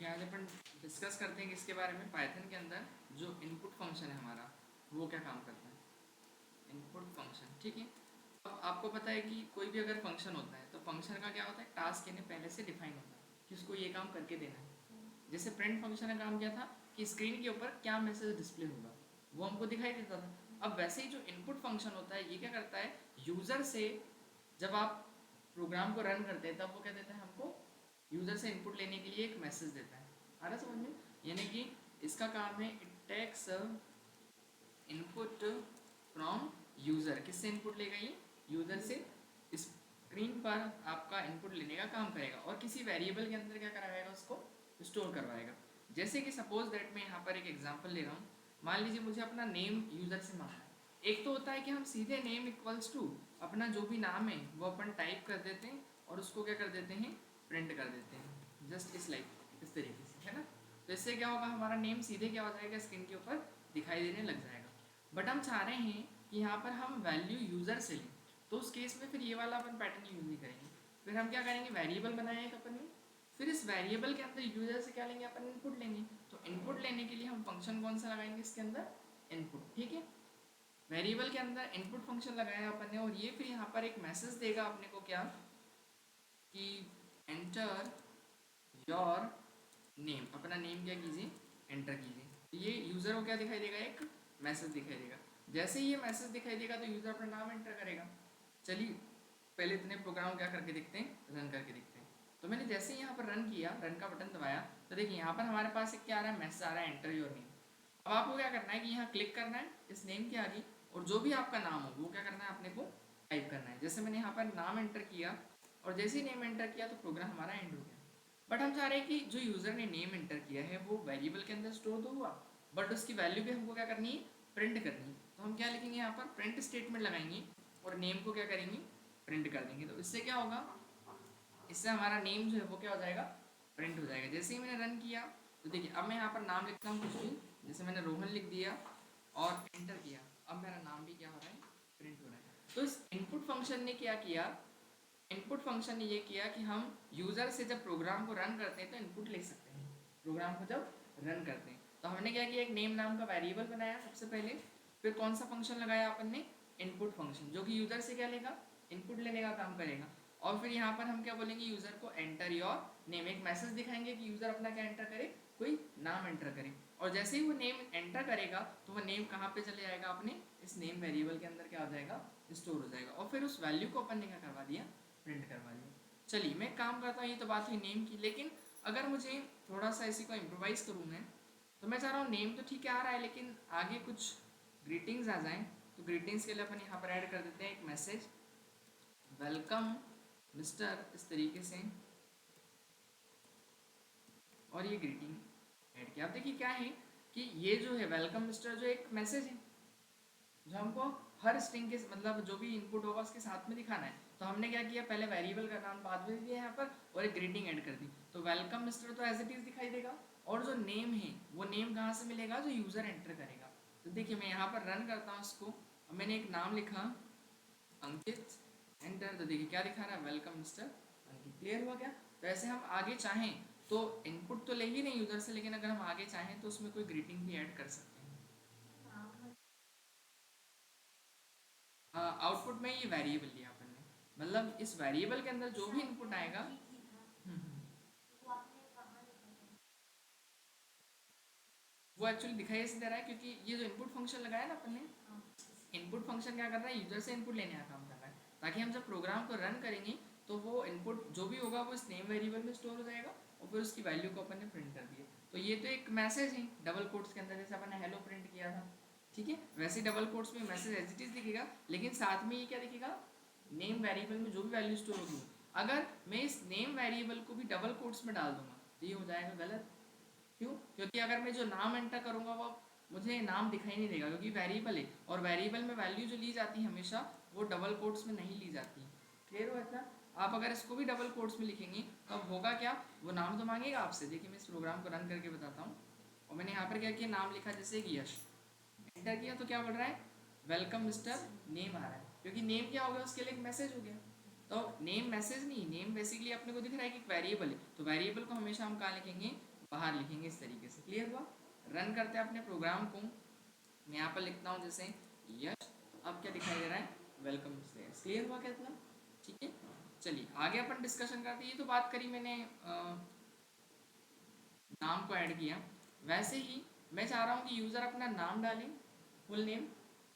आज अपन डिस्कस करते हैं कि इसके बारे में पाइथन के अंदर जो इनपुट फंक्शन है हमारा वो क्या काम करता है। इनपुट फंक्शन, ठीक है। अब आपको पता है कि कोई भी अगर फंक्शन होता है तो फंक्शन का क्या होता है, टास्क इन्हें पहले से डिफाइन होता है कि उसको ये काम करके देना है। जैसे प्रिंट फंक्शन का काम क्या था कि स्क्रीन के ऊपर क्या मैसेज डिस्प्ले होगा वो हमको दिखाई देता था। अब वैसे ही जो इनपुट फंक्शन होता है ये क्या करता है, यूज़र से जब आप प्रोग्राम को रन करते हैं तब वो क्या देता है हमको, यूज़र से इनपुट लेने के लिए एक मैसेज देता है। आ रहा समझ में? यानी कि इसका काम है it takes input from user. किससे इनपुट लेगा ये? यूज़र से। स्क्रीन पर आपका इनपुट लेने का काम करेगा और किसी वेरिएबल के अंदर क्या करवाएगा, उसको स्टोर करवाएगा। जैसे कि सपोज दैट मैं यहाँ पर एक एग्जांपल ले रहा हूँ। मान लीजिए मुझे अपना नेम यूज़र से मांगना है। एक तो होता है कि हम सीधे नेम इक्वल्स टू अपना जो भी नाम है वो अपन टाइप कर देते हैं और उसको क्या कर देते हैं, प्रिंट कर देते हैं। जस्ट इस लाइक इस तरीके से, है ना। तो इससे क्या होगा, हमारा नेम सीधे क्या हो जाएगा, स्क्रीन के ऊपर दिखाई देने लग जाएगा। बट हम चाह रहे हैं कि यहाँ पर हम वैल्यू यूज़र से लें, तो उस केस में फिर ये वाला अपन पैटर्न यूज़ नहीं करेंगे। फिर हम क्या करेंगे, वेरिएबल बनाए एक अपन ने, फिर इस वेरिएबल के अंदर यूज़र से क्या लेंगे, अपन इनपुट लेंगे। तो इनपुट लेने के लिए हम फंक्शन कौन सा लगाएंगे इसके अंदर, इनपुट, ठीक है। वेरिएबल के अंदर इनपुट फंक्शन लगाया अपन ने और ये फिर यहाँ पर एक मैसेज देगा अपने को, क्या कि एंटर योर नेम। अपना नेम क्या कीजिए, एंटर कीजिए। तो ये यूज़र को क्या दिखाई देगा, एक मैसेज दिखाई देगा। जैसे ही ये मैसेज दिखाई देगा तो यूज़र अपना नाम एंटर करेगा। चलिए पहले इतने प्रोग्राम क्या करके देखते हैं, रन करके देखते हैं। तो मैंने जैसे ही यहाँ पर रन किया, रन का बटन दबाया, तो देखिए यहाँ पर हमारे पास एक क्या आ रहा है, मैसेज आ रहा है, एंटर योर नेम। अब आपको क्या करना है कि यहाँ क्लिक करना है इस नेम के आगे और जो भी आपका नाम हो वो क्या करना है, अपने को टाइप करना है। जैसे मैंने यहाँ पर नाम एंटर किया और जैसे ही नेम एंटर किया तो प्रोग्राम हमारा एंड हो गया। बट हम चाह रहे हैं कि जो यूज़र ने नेम एंटर किया है वो वेरिएबल के अंदर स्टोर तो हुआ, बट उसकी वैल्यू भी हमको क्या करनी है, प्रिंट करनी है। तो हम क्या लिखेंगे यहाँ पर, प्रिंट स्टेटमेंट लगाएंगे और नेम को क्या करेंगे, प्रिंट कर देंगे। तो इससे क्या होगा, इससे हमारा नेम जो है वो क्या हो जाएगा, प्रिंट हो जाएगा। जैसे ही मैंने रन किया तो देखिए अब मैं यहाँ पर नाम लिखता हूँ कुछ भी, जैसे मैंने रोहन लिख दिया और एंटर किया, अब मेरा नाम भी क्या हो रहा है, प्रिंट हो रहा है। तो इस इनपुट फंक्शन ने क्या किया, इनपुट फंक्शन ने ये किया कि हम यूज़र से जब प्रोग्राम को रन करते हैं तो इनपुट लिख सकते हैं। प्रोग्राम को जब रन करते हैं तो हमने क्या किया, एक नेम नाम का वेरिएबल बनाया सबसे पहले। फिर कौन सा फंक्शन लगाया अपन ने, इनपुट फंक्शन, जो कि यूज़र से क्या लेगा, इनपुट लेने का काम करेगा। और फिर यहाँ पर हम क्या बोलेंगे, यूज़र को एंटर योर नेम, एक मैसेज दिखाएंगे कि यूज़र अपना क्या एंटर करे, कोई नाम एंटर करे। और जैसे ही वो नेम एंटर करेगा तो वो नेम कहाँ पे चले जाएगा, अपने इस नेम वेरिएबल के अंदर क्या हो जाएगा, स्टोर हो जाएगा। और फिर उस वैल्यू को अपन ने क्या करवा दिया, प्रिंट करवा दिया। चलिए मैं काम करता हूँ, ये तो बात हुई नेम की। लेकिन अगर मुझे थोड़ा सा इसी को इम्प्रोवाइज़ करूँ मैं, तो मैं चाह रहा हूँ नेम तो ठीक है आ रहा है लेकिन आगे कुछ ग्रीटिंग्स आ जाएँ। तो ग्रीटिंग्स के लिए अपन यहाँ पर ऐड कर देते हैं एक मैसेज, वेलकम मिस्टर, इस तरीके से। और ये ग्रीटिंग ऐड किया। अब देखिए क्या है कि ये जो है वेलकम मिस्टर जो एक मैसेज है जो हमको हर स्ट्रिंग के मतलब जो भी इनपुट होगा उसके साथ में दिखाना है। तो हमने क्या किया, पहले वेरिएबल का नाम बाद में दिया यहाँ पर और एक ग्रीटिंग ऐड कर दी। तो वेलकम मिस्टर तो एज इट इज दिखाई देगा और जो नेम है वो नेम कहाँ से मिलेगा, जो यूज़र एंटर करेगा। तो देखिए मैं यहाँ पर रन करता हूँ इसको और मैंने एक नाम लिखा अंकित, एंटर। तो देखिए क्या दिखा रहा है, वेलकम मिस्टर अंकित। क्लियर हुआ क्या? तो ऐसे हम आगे चाहें तो इनपुट तो लेंगे नहीं यूज़र से, लेकिन अगर हम आगे चाहें तो उसमें कोई ग्रीटिंग भी ऐड कर सकते हैं। आउटपुट में ये वेरिएबल लिया अपन ने, मतलब इस वेरिएबल के अंदर जो भी इनपुट आएगा। वो एक्चुअली दिखाई ऐसे दे रहा है क्योंकि ये जो इनपुट फंक्शन लगाया ना अपन ने, इनपुट फंक्शन क्या कर रहा है, यूजर से इनपुट लेने का काम कर रहा है, ताकि हम जब प्रोग्राम को रन करेंगे तो वो इनपुट जो भी होगा वो इस नेम वेरिएबल में स्टोर हो जाएगा और फिर उसकी वैल्यू को अपन ने प्रिंट कर दिया। तो ये तो एक मैसेज है डबल कोट्स के अंदर, जैसे अपन ने हेलो प्रिंट किया था, ठीक है। वैसे डबल कोट्स में मैसेज एज इट इज दिखेगा, लेकिन साथ में ये क्या दिखेगा, नेम वेरिएबल में जो भी वैल्यू स्टोर होगी। अगर मैं इस नेम वेरिएबल को भी डबल कोट्स में डाल दूंगा तो ये हो जाएगा गलत। क्यों? क्योंकि अगर मैं जो नाम एंटर करूंगा वो मुझे नाम दिखाई नहीं देगा, क्योंकि वेरिएबल है और वेरिएबल में वैल्यू जो ली जाती है हमेशा वो डबल कोट्स में नहीं ली जाती। क्लियर हुआ इतना? आप अगर इसको भी डबल कोट्स में लिखेंगे तो अब होगा क्या, वो नाम तो मांगेगा आपसे। देखिए मैं इस प्रोग्राम को रन करके बताता हूँ। और मैंने यहाँ पर क्या किया, नाम लिखा जैसे कि यश, एंटर किया तो क्या बोल रहा है, वेलकम मिस्टर नेम आ रहा है। क्योंकि नेम क्या हो गया, उसके लिए एक मैसेज हो गया। तो नेम मैसेज नहीं, नेम बेसिकली अपने को दिख रहा है कि एक वेरिएबल है, तो वेरिएबल को हमेशा हम कहाँ लिखेंगे, बाहर लिखेंगे इस तरीके से। क्लियर हुआ? रन करते हैं अपने प्रोग्राम को। मैं यहाँ पर लिखता हूँ जैसे यस, अब क्या दिखाई दे रहा है, वेलकम स्टेयर्स। क्लियर हुआ क्या इतना? ठीक है, चलिए आगे अपन डिस्कशन करते हैं। ये तो बात करी मैंने नाम को ऐड किया। वैसे ही मैं चाह रहा हूँ कि यूज़र अपना नाम डालें, फुल नेम,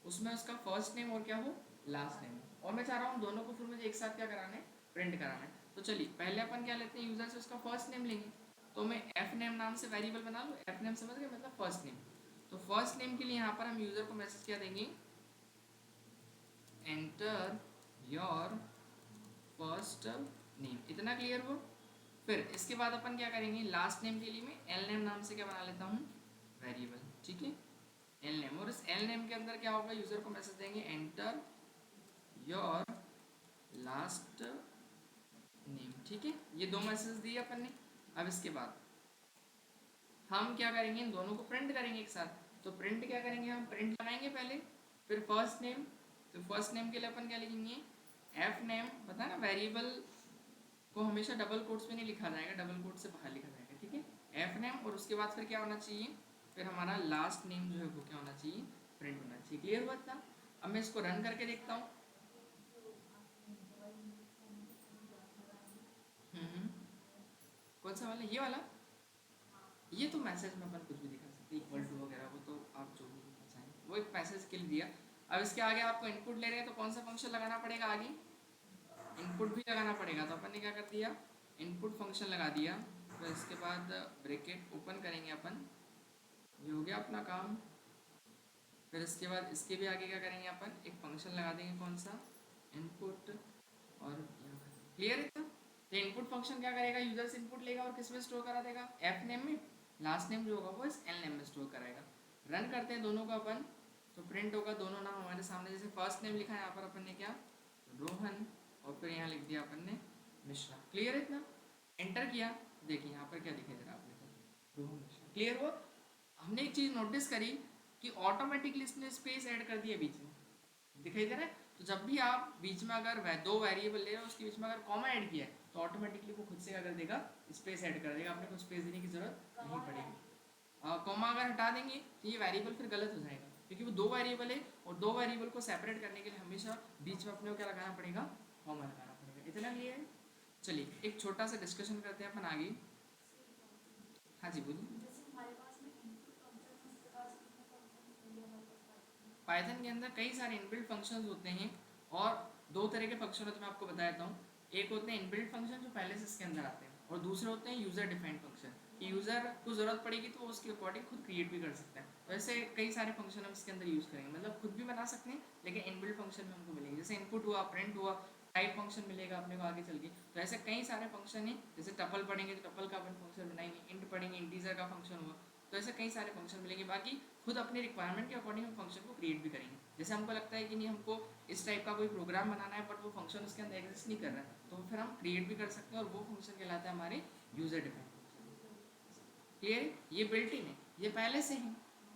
उसमें उसका फर्स्ट नेम और क्या हो, लास्ट नेम, और मैं चाह रहा हूँ दोनों को फिर मुझे एक साथ क्या कराना है, प्रिंट कराना है। तो चलिए पहले अपन क्या लेते हैं, यूज़र से उसका फर्स्ट नेम लेंगे। तो मैं एफ नेम नाम से वेरिएबल बना लूँ, एफ नेम समझ गए, मतलब फर्स्ट नेम। तो फर्स्ट नेम के लिए यहाँ पर हम यूज़र को मैसेज क्या देंगे, एंटर योर फर्स्ट नेम। इतना क्लियर हो? फिर इसके बाद अपन क्या करेंगे, लास्ट नेम के लिए मैं एल नेम नाम से क्या बना लेता हूँ, वेरिएबल। ठीक है, एल नेम, और इस एल नेम के अंदर क्या होगा, यूजर को मैसेज देंगे एंटर योर लास्ट नेम। ठीक है, ये दो मैसेज दिए अपन ने। अब इसके बाद हम क्या करेंगे, इन दोनों को प्रिंट करेंगे एक साथ। तो प्रिंट क्या करेंगे, हम प्रिंट लगाएंगे पहले, फिर फर्स्ट नेम। तो फर्स्ट नेम के लिए अपन क्या लिखेंगे, एफ नेम। पता है ना, वेरिएबल को हमेशा डबल कोट्स में नहीं लिखा जाएगा, डबल कोट से बाहर लिखा जाएगा। ठीक है, एफ नेम, और उसके बाद फिर क्या होना चाहिए, फिर हमारा लास्ट नेम जो है वो क्या होना चाहिए, प्रिंट होना चाहिए। क्लियर हुआ था? अब मैं इसको रन करके देखता हूँ। कौन सा वाला, ये वाला? ये तो मैसेज में अपन कुछ भी दिखा सकते हैं, इक्वल टू वगैरह, वो तो आप जो भी लिखना चाहें, वो एक मैसेज के लिए दिया। अब इसके आगे आपको इनपुट ले रहे हैं, तो कौन सा फंक्शन लगाना पड़ेगा आगे, इनपुट भी लगाना पड़ेगा। तो अपन ने क्या कर दिया, इनपुट फंक्शन लगा दिया। फिर इसके बाद ब्रैकेट ओपन करेंगे अपन, ये हो गया अपना काम। फिर इसके बाद इसके भी आगे क्या करेंगे, अपन एक फंक्शन लगा देंगे, कौन सा, इनपुट, और क्लियर है था? तो इनपुट फंक्शन क्या करेगा, यूजर से इनपुट लेगा और किस में स्टोर करा देगा, एफ नेम में। लास्ट नेम जो होगा वो इस एल नेम में स्टोर कराएगा। रन करते हैं दोनों को अपन, तो प्रिंट होगा दोनों नाम हमारे सामने। जैसे फर्स्ट नेम लिखा है यहाँ पर अपन ने क्या, रोहन, और फिर यहाँ लिख दिया अपन ने मिश्रा। क्लियर है इतना? एंटर किया, देखिए यहाँ पर क्या दिखाई दे रहा है आपने को, रोहन मिश्रा। क्लियर हुआ? हमने एक चीज़ नोटिस करी कि ऑटोमेटिकली इसने स्पेस ऐड कर दिया बीच में, दिखाई दे रहा है? तो जब भी आप बीच में अगर दो वेरिएबल ले रहे हो, उसके बीच में अगर कॉमा ऐड किया है, तो ऑटोमेटिकली वो खुद से क्या कर देगा, स्पेस ऐड कर देगा, आपने को स्पेस देने की जरूरत नहीं पड़ेगी। कॉमा अगर हटा देंगे तो ये वेरिएबल फिर गलत हो जाएगा, क्योंकि वो दो वेरिएबल है, और दो वेरिएबल को सेपरेट करने के लिए हमेशा बीच में अपने को क्या लगाना पड़ेगा, कॉमा लगाना पड़ेगा। इतना क्लियर है? चलिए एक छोटा सा डिस्कशन करते हैं अपन आगे। हाँ जी बोलिए। पाइथन के अंदर कई सारे इनबिल्ट फंक्शंस होते हैं, और दो तरह के फंक्शन होते हैं, मैं आपको बता देता हूँ। एक होते हैं इनबिल्ट फंक्शन जो पहले से इसके अंदर आते हैं, और दूसरे होते हैं यूज़र डिफाइंड फंक्शन, कि यूज़र को ज़रूरत पड़ेगी तो उसके अकॉर्डिंग खुद क्रिएट भी कर सकता है। तो ऐसे कई सारे फंक्शन हम इसके अंदर यूज़ करेंगे, मतलब खुद भी बना सकते हैं, लेकिन इनबिल्ट फंक्शन में हमको मिलेंगे। जैसे इनपुट हुआ, प्रिंट हुआ, टाइप फंक्शन मिलेगा अपने को आगे चल के। तो ऐसे कई सारे फंक्शन हैं। जैसे टपल पढ़ेंगे तो टपल का अपन फंक्शन बनाएंगे, इंट पढ़ेंगे इंटीजर का फंक्शन हुआ। तो ऐसे कई सारे फंक्शन मिलेंगे। बाकी खुद अपने रिक्वायरमेंट के अकॉर्डिंग हम फंक्शन को क्रिएट भी करेंगे। जैसे हमको लगता है कि नहीं, हमको इस टाइप का कोई प्रोग्राम बनाना है, बट वो फंक्शन उसके अंदर एग्जिस्ट नहीं कर रहा है, तो फिर हम क्रिएट भी कर सकते हैं, और वो फंक्शन कहलाता है हमारे यूजर डिफाइंड फंक्शन। क्लियर? ये बिल्ट इन है, ये पहले से ही,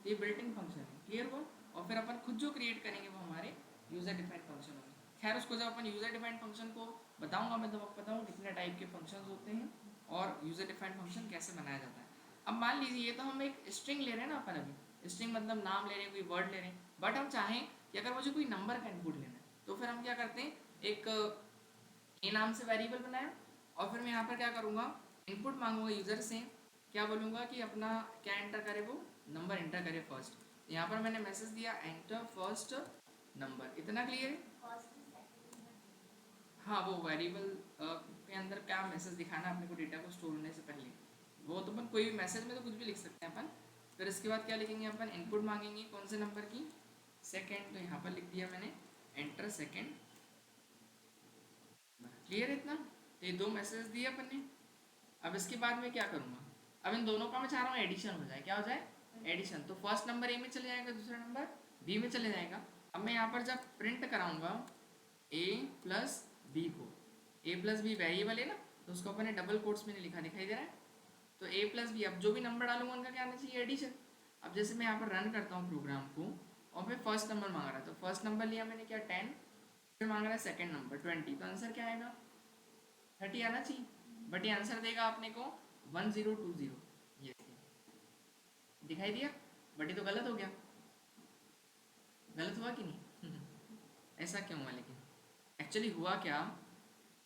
ये बिल्ट इन फंक्शन है। क्लियर हुआ? और फिर अपन खुद जो क्रिएट करेंगे वो हमारे यूजर डिफाइंड फंक्शन होंगे। खैर उसको जब अपन यूजर डिफाइंड फंक्शन को बताऊंगा मैं, तब आपको बताऊंगा कितने टाइप के फंक्शन होते हैं और यूजर डिफाइंड फंक्शन कैसे बनाया जाता है। अब मान लीजिए ये तो हम एक स्ट्रिंग ले रहे हैं ना अपन, अभी स्ट्रिंग मतलब नाम ले रहे हैं, कोई वर्ड ले रहे हैं, बट हम चाहें कि अगर मुझे कोई नंबर का इनपुट लेना है, तो फिर हम क्या करते हैं, एक ए नाम से वेरिएबल बनाया, और फिर मैं यहाँ पर क्या करूँगा, इनपुट मांगूंगा यूज़र से, क्या बोलूँगा कि अपना क्या एंटर करे, वो नंबर एंटर करे फर्स्ट। यहाँ पर मैंने मैसेज दिया एंटर फर्स्ट नंबर। इतना क्लियर है? हाँ, वो वेरिएबल के अंदर क्या मैसेज दिखाना है अपने को डेटा को स्टोर होने से पहले, वो तो अपन कोई भी मैसेज में तो कुछ भी लिख सकते हैं अपन। फिर इसके बाद क्या लिखेंगे अपन, इनपुट मांगेंगे कौन से नंबर की, सेकंड। तो यहाँ पर लिख दिया मैंने एंटर सेकंड। क्लियर है इतना? तो ये दो मैसेज दिए अपन ने। अब इसके बाद मैं क्या करूँगा, अब इन दोनों का मैं चाह रहा हूँ एडिशन हो जाए। क्या हो जाए? एडिशन। तो फर्स्ट नंबर ए में चले जाएगा, दूसरा नंबर बी में चले जाएगा। अब मैं यहाँ पर जब प्रिंट कराऊंगा ए प्लस बी को, ए प्लस बी वेरिएबल है ना, तो उसको अपने डबल कोट्स में नहीं लिखा, दिखाई दे रहा है? तो ए प्लस बी, अब जो भी नंबर डालूंगा उनका क्या आना चाहिए, एडिशन। अब जैसे मैं यहाँ पर रन करता हूँ प्रोग्राम को, और मैं फर्स्ट नंबर मांग रहा था, तो फर्स्ट नंबर लिया मैंने क्या, 10। फिर मांग रहा है सेकंड नंबर 20, तो आंसर क्या आएगा, 30 आना चाहिए। बट ये आंसर देगा अपने को 1020। ये दिखाई दिया, बट ये तो गलत हो गया, गलत हुआ कि नहीं? ऐसा क्यों हुआ? लेकिन एक्चुअली हुआ क्या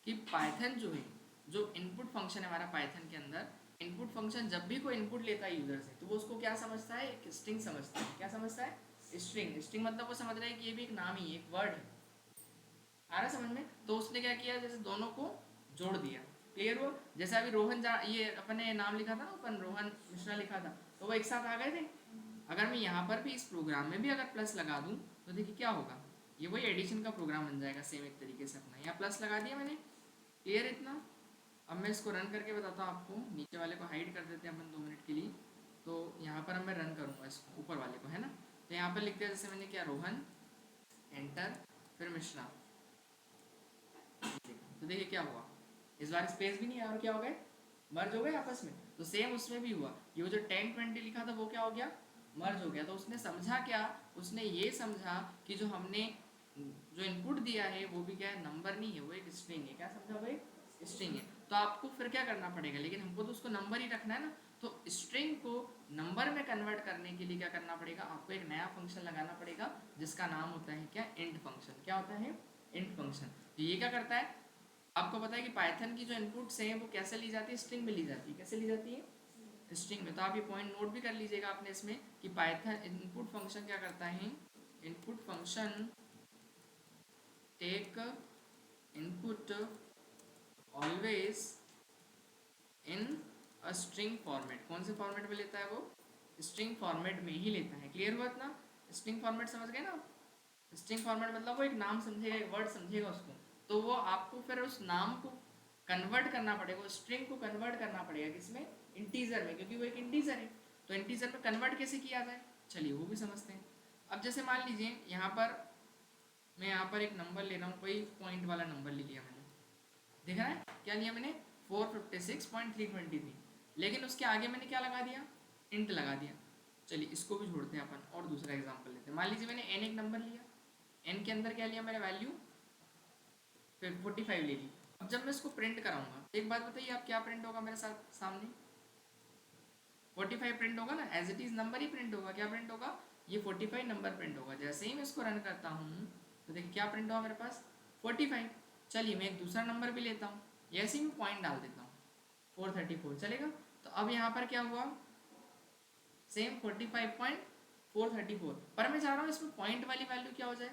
कि पाइथन जो है, जो इनपुट फंक्शन है हमारा पाइथन के अंदर, इनपुट फंक्शन जब भी कोई इनपुट लेता है यूजर से तो वो उसको क्या समझता है? एक स्ट्रिंग समझता है। क्या समझता है? स्ट्रिंग। स्ट्रिंग मतलब वो समझ रहा है कि ये भी एक नाम ही, एक वर्ड है। आ रहा समझ में? तो उसने क्या किया, जैसे दोनों को जोड़ दिया। क्लियर हुआ? जैसे अभी रोहन ये अपने नाम लिखा था ना, अपन रोहन मिश्रा लिखा था, तो वो एक साथ आ गए थे। अगर मैं यहाँ पर भी इस प्रोग्राम में भी अगर प्लस लगा दूँ तो देखिए क्या होगा, ये वही एडिशन का प्रोग्राम बन जाएगा सेम एक तरीके से। अपना यहाँ प्लस लगा दिया मैंने। क्लियर इतना? अब मैं इसको रन करके बताता हूँ आपको। नीचे वाले को हाइड कर देते हैं अपन 2 मिनट के लिए। तो यहाँ पर अब मैं रन करूँगा इसको, ऊपर वाले को, है ना। तो यहाँ पर लिख दिया जैसे मैंने क्या, रोहन, एंटर, फिर मिश्रा। तो देखिए क्या हुआ, इस बार स्पेस भी नहीं आया और क्या हो गए, मर्ज हो गए आपस में। तो सेम उसमें भी हुआ, ये जो 10-20 लिखा था वो क्या हो गया, मर्ज हो गया। तो उसने समझा क्या, उसने ये समझा कि जो हमने जो इनपुट दिया है वो भी क्या है, नंबर नहीं है, वो एक स्ट्रिंग है। क्या समझा भाई? स्ट्रिंग है। तो आपको फिर क्या करना पड़ेगा, लेकिन हमको तो उसको नंबर ही रखना है ना। तो स्ट्रिंग को नंबर में कन्वर्ट करने के लिए क्या करना पड़ेगा, आपको एक नया फंक्शन लगाना पड़ेगा जिसका नाम होता है क्या, इंट फंक्शन। क्या होता है? Int function. तो ये क्या करता है, आपको पता है कि पाइथन की जो इनपुट्स हैं वो कैसे ली जाती है, स्ट्रिंग में ली जाती है। कैसे ली जाती है? स्ट्रिंग में। तो आप ये पॉइंट नोट भी कर लीजिएगा आपने इसमें कि पाइथन इनपुट फंक्शन क्या करता है, input function take input always in a string format. कौन से फॉर्मेट में लेता है वो? स्ट्रिंग फॉर्मेट में ही लेता है। क्लियर हुआ इतना? स्ट्रिंग फॉर्मेट समझ गए ना? स्ट्रिंग फॉर्मेट मतलब वो एक नाम समझेगा, एक वर्ड समझेगा उसको, तो वो आपको फिर उस नाम को कन्वर्ट करना पड़ेगा, उस स्ट्रिंग को कन्वर्ट करना पड़ेगा किसमें, इंटीजर में, क्योंकि वो एक इंटीजर है। तो इंटीजर में कन्वर्ट कैसे किया जाए, चलिए वो भी समझते हैं। अब जैसे मान लीजिए यहाँ पर मैं यहाँ पर एक नंबर ले रहा हूँ, कोई पॉइंट वाला नंबर ले लिया मैंने। देख रहा है क्या लिया मैंने, 456.323। लेकिन उसके आगे मैंने क्या लगा दिया, इंट लगा दिया। चलिए इसको भी छोड़ते हैं अपन और दूसरा एग्जांपल लेते हैं। मान लीजिए मैंने एन एक नंबर लिया, एन के अंदर क्या लिया मैंने वैल्यू, फिर 45 ले ली। अब जब मैं इसको प्रिंट कराऊंगा, एक बात बताइए आप, क्या प्रिंट होगा मेरे साथ सामने, 45 प्रिंट होगा ना, एज इट इज नंबर ही प्रिंट होगा। क्या प्रिंट होगा, ये 45 नंबर प्रिंट होगा। जैसे ही मैं इसको रन करता हूँ तो देखिए क्या प्रिंट होगा मेरे पास, 45। चलिए मैं एक दूसरा नंबर भी लेता हूँ, ऐसे ही मैं पॉइंट डाल देता हूँ, 434 चलेगा। तो अब यहाँ पर क्या हुआ, सेम 45.434, पर मैं चाह रहा हूँ इसमें पॉइंट वाली वैल्यू क्या हो जाए,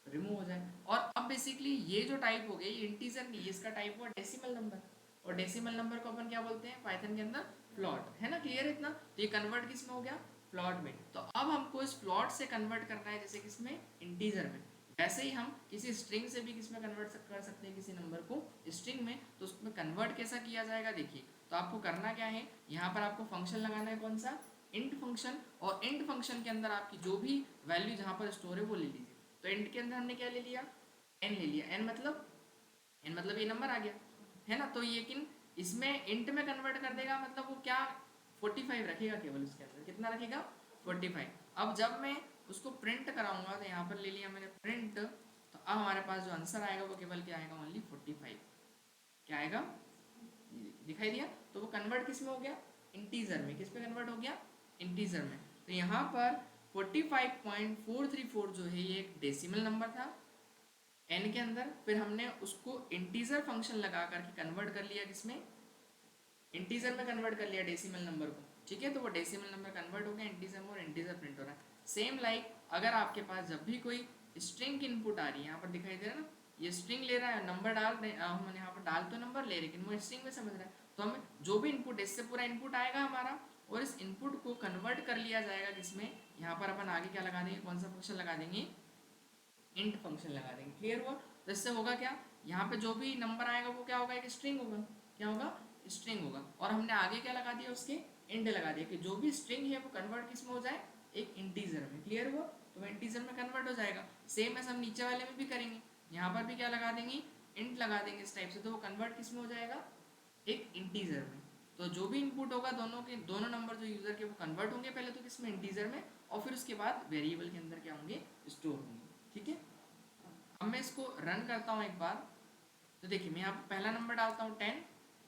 रिमूव हो जाए। और अब बेसिकली ये जो टाइप हो गया, ये इंटीजर नहीं, इसका टाइप हुआ डेसिमल नंबर। और डेसिमल नंबर को अपन क्या बोलते हैं पाइथन के अंदर, फ्लॉट, है ना। क्लियर इतना? तो ये कन्वर्ट किस में हो गया, फ्लॉट में। तो अब हमको इस फ्लॉट से कन्वर्ट करना है, जैसे किसमें, इंटीजर में। वैसे ही हम किसी स्ट्रिंग से भी किसमें कन्वर्ट कर सकते हैं, किसी नंबर को स्ट्रिंग में। तो उसमें कन्वर्ट कैसा किया जाएगा देखिए। तो आपको करना क्या है, यहाँ पर आपको फंक्शन लगाना है, कौन सा, इंट फंक्शन। और इंट फंक्शन के अंदर आपकी जो भी वैल्यू जहाँ पर स्टोर है वो ले लीजिए। तो इंट के अंदर हमने क्या ले लिया, एन ले लिया। एन मतलब ये नंबर आ गया, है ना। तो लेकिन इसमें इंट में कन्वर्ट कर देगा, मतलब वो क्या 45 रखेगा केवल, उसके अंदर कितना रखेगा, 45। अब जब मैं उसको प्रिंट कराऊंगा तो यहाँ पर ले लिया मैंने प्रिंट, तो अब हमारे पास जो आंसर आएगा वो केवल क्या आएगा, ओनली 45। क्या आएगा, दिखाई दिया। तो वो कन्वर्ट किस में हो गया, इंटीजर में। किस में कन्वर्ट हो गया, इंटीजर में। तो यहाँ पर 45.434 जो है ये एक डेसिमल नंबर था एन के अंदर, फिर हमने उसको इंटीजर फंक्शन लगा करके कन्वर्ट कर लिया, किसमें, इंटीजर में कन्वर्ट कर लिया डेसिमल नंबर को। ठीक है, तो वो डेसिमल नंबर कन्वर्ट हो गया इंटीजर में, और इंटीजर प्रिंट हो रहा है। सेम लाइक अगर आपके पास जब भी कोई स्ट्रिंग की इनपुट आ रही है, यहाँ पर दिखाई दे रहा है ना, ये स्ट्रिंग ले रहा है, नंबर डाल हम यहाँ पर डाल तो नंबर ले, लेकिन वो स्ट्रिंग में समझ रहा है। तो हमें जो भी इनपुट, इससे पूरा इनपुट आएगा हमारा, और इस इनपुट को कन्वर्ट कर लिया जाएगा किसमें, यहाँ पर अपन आगे क्या लगा देंगे, कौन सा फंक्शन लगा देंगे, इंट फंक्शन लगा देंगे। क्लियर हुआ? तो इससे होगा क्या, यहाँ पे जो भी नंबर आएगा वो क्या होगा, एक स्ट्रिंग होगा। क्या होगा, स्ट्रिंग होगा। और हमने आगे क्या लगा दिया, उसके इंट लगा दिया कि जो भी स्ट्रिंग है वो कन्वर्ट किस में हो जाए, एक इंटीजर में। क्लियर हुआ? तो वो इंटीजर में कन्वर्ट हो जाएगा। सेम ऐसा हम नीचे वाले में भी करेंगे, यहाँ पर भी क्या लगा देंगे, इंट लगा देंगे इस टाइप से, तो वो कन्वर्ट किस में हो जाएगा, एक इंटीजर में। तो जो भी इनपुट होगा, दोनों नंबर जो यूजर के, वो कन्वर्ट होंगे पहले तो किसमें, इंटीजर में, और फिर उसके बाद वेरिएबल के अंदर क्या होंगे, स्टोर होंगे। ठीक है, अब मैं इसको रन करता हूँ एक बार। तो देखिए मैं यहाँ पर पहला नंबर डालता हूँ 10,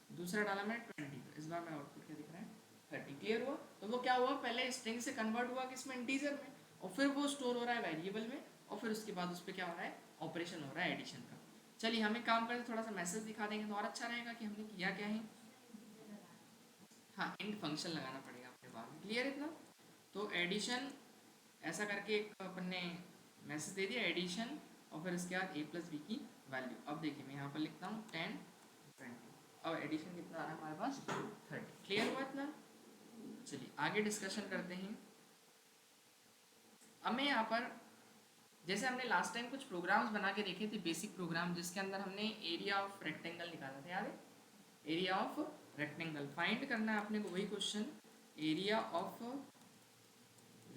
दूसरा डाला मैंने 20, तो इस बार मैं आउटपुट क्या दिख रहा है, 30। क्लियर हुआ? तो वो क्या हुआ, पहले स्ट्रिंग से कन्वर्ट हुआ किसमें, इंटीजर में, और फिर वो स्टोर हो रहा है वेरिएबल में, और फिर उसके बाद उस पर क्या हो रहा है, ऑपरेशन हो रहा है एडिशन का। चलिए हम एक काम करते, थोड़ा सा मैसेज दिखा देंगे तो और अच्छा रहेगा कि हमने किया क्या है। हाँ, इंट फंक्शन लगाना पड़ेगा अपने बाद में, क्लियर इतना। तो एडिशन ऐसा करके एक अपन ने मैसेज दे दिया एडिशन, और फिर इसके बाद a+b की वैल्यू। अब देखिए मैं यहाँ पर लिखता हूँ 10 20। अब एडिशन कितना आ रहा है हमारे पास, 30। क्लियर हुआ इतना। चलिए आगे डिस्कशन करते हैं। अब मैं यहाँ पर, जैसे हमने लास्ट टाइम कुछ प्रोग्राम्स बना के देखे थे, बेसिक प्रोग्राम, जिसके अंदर हमने एरिया ऑफ रेक्टेंगल निकाला था, याद है, एरिया ऑफ रेक्टेंगल फाइंड करना है आपने को, वही क्वेश्चन, एरिया ऑफ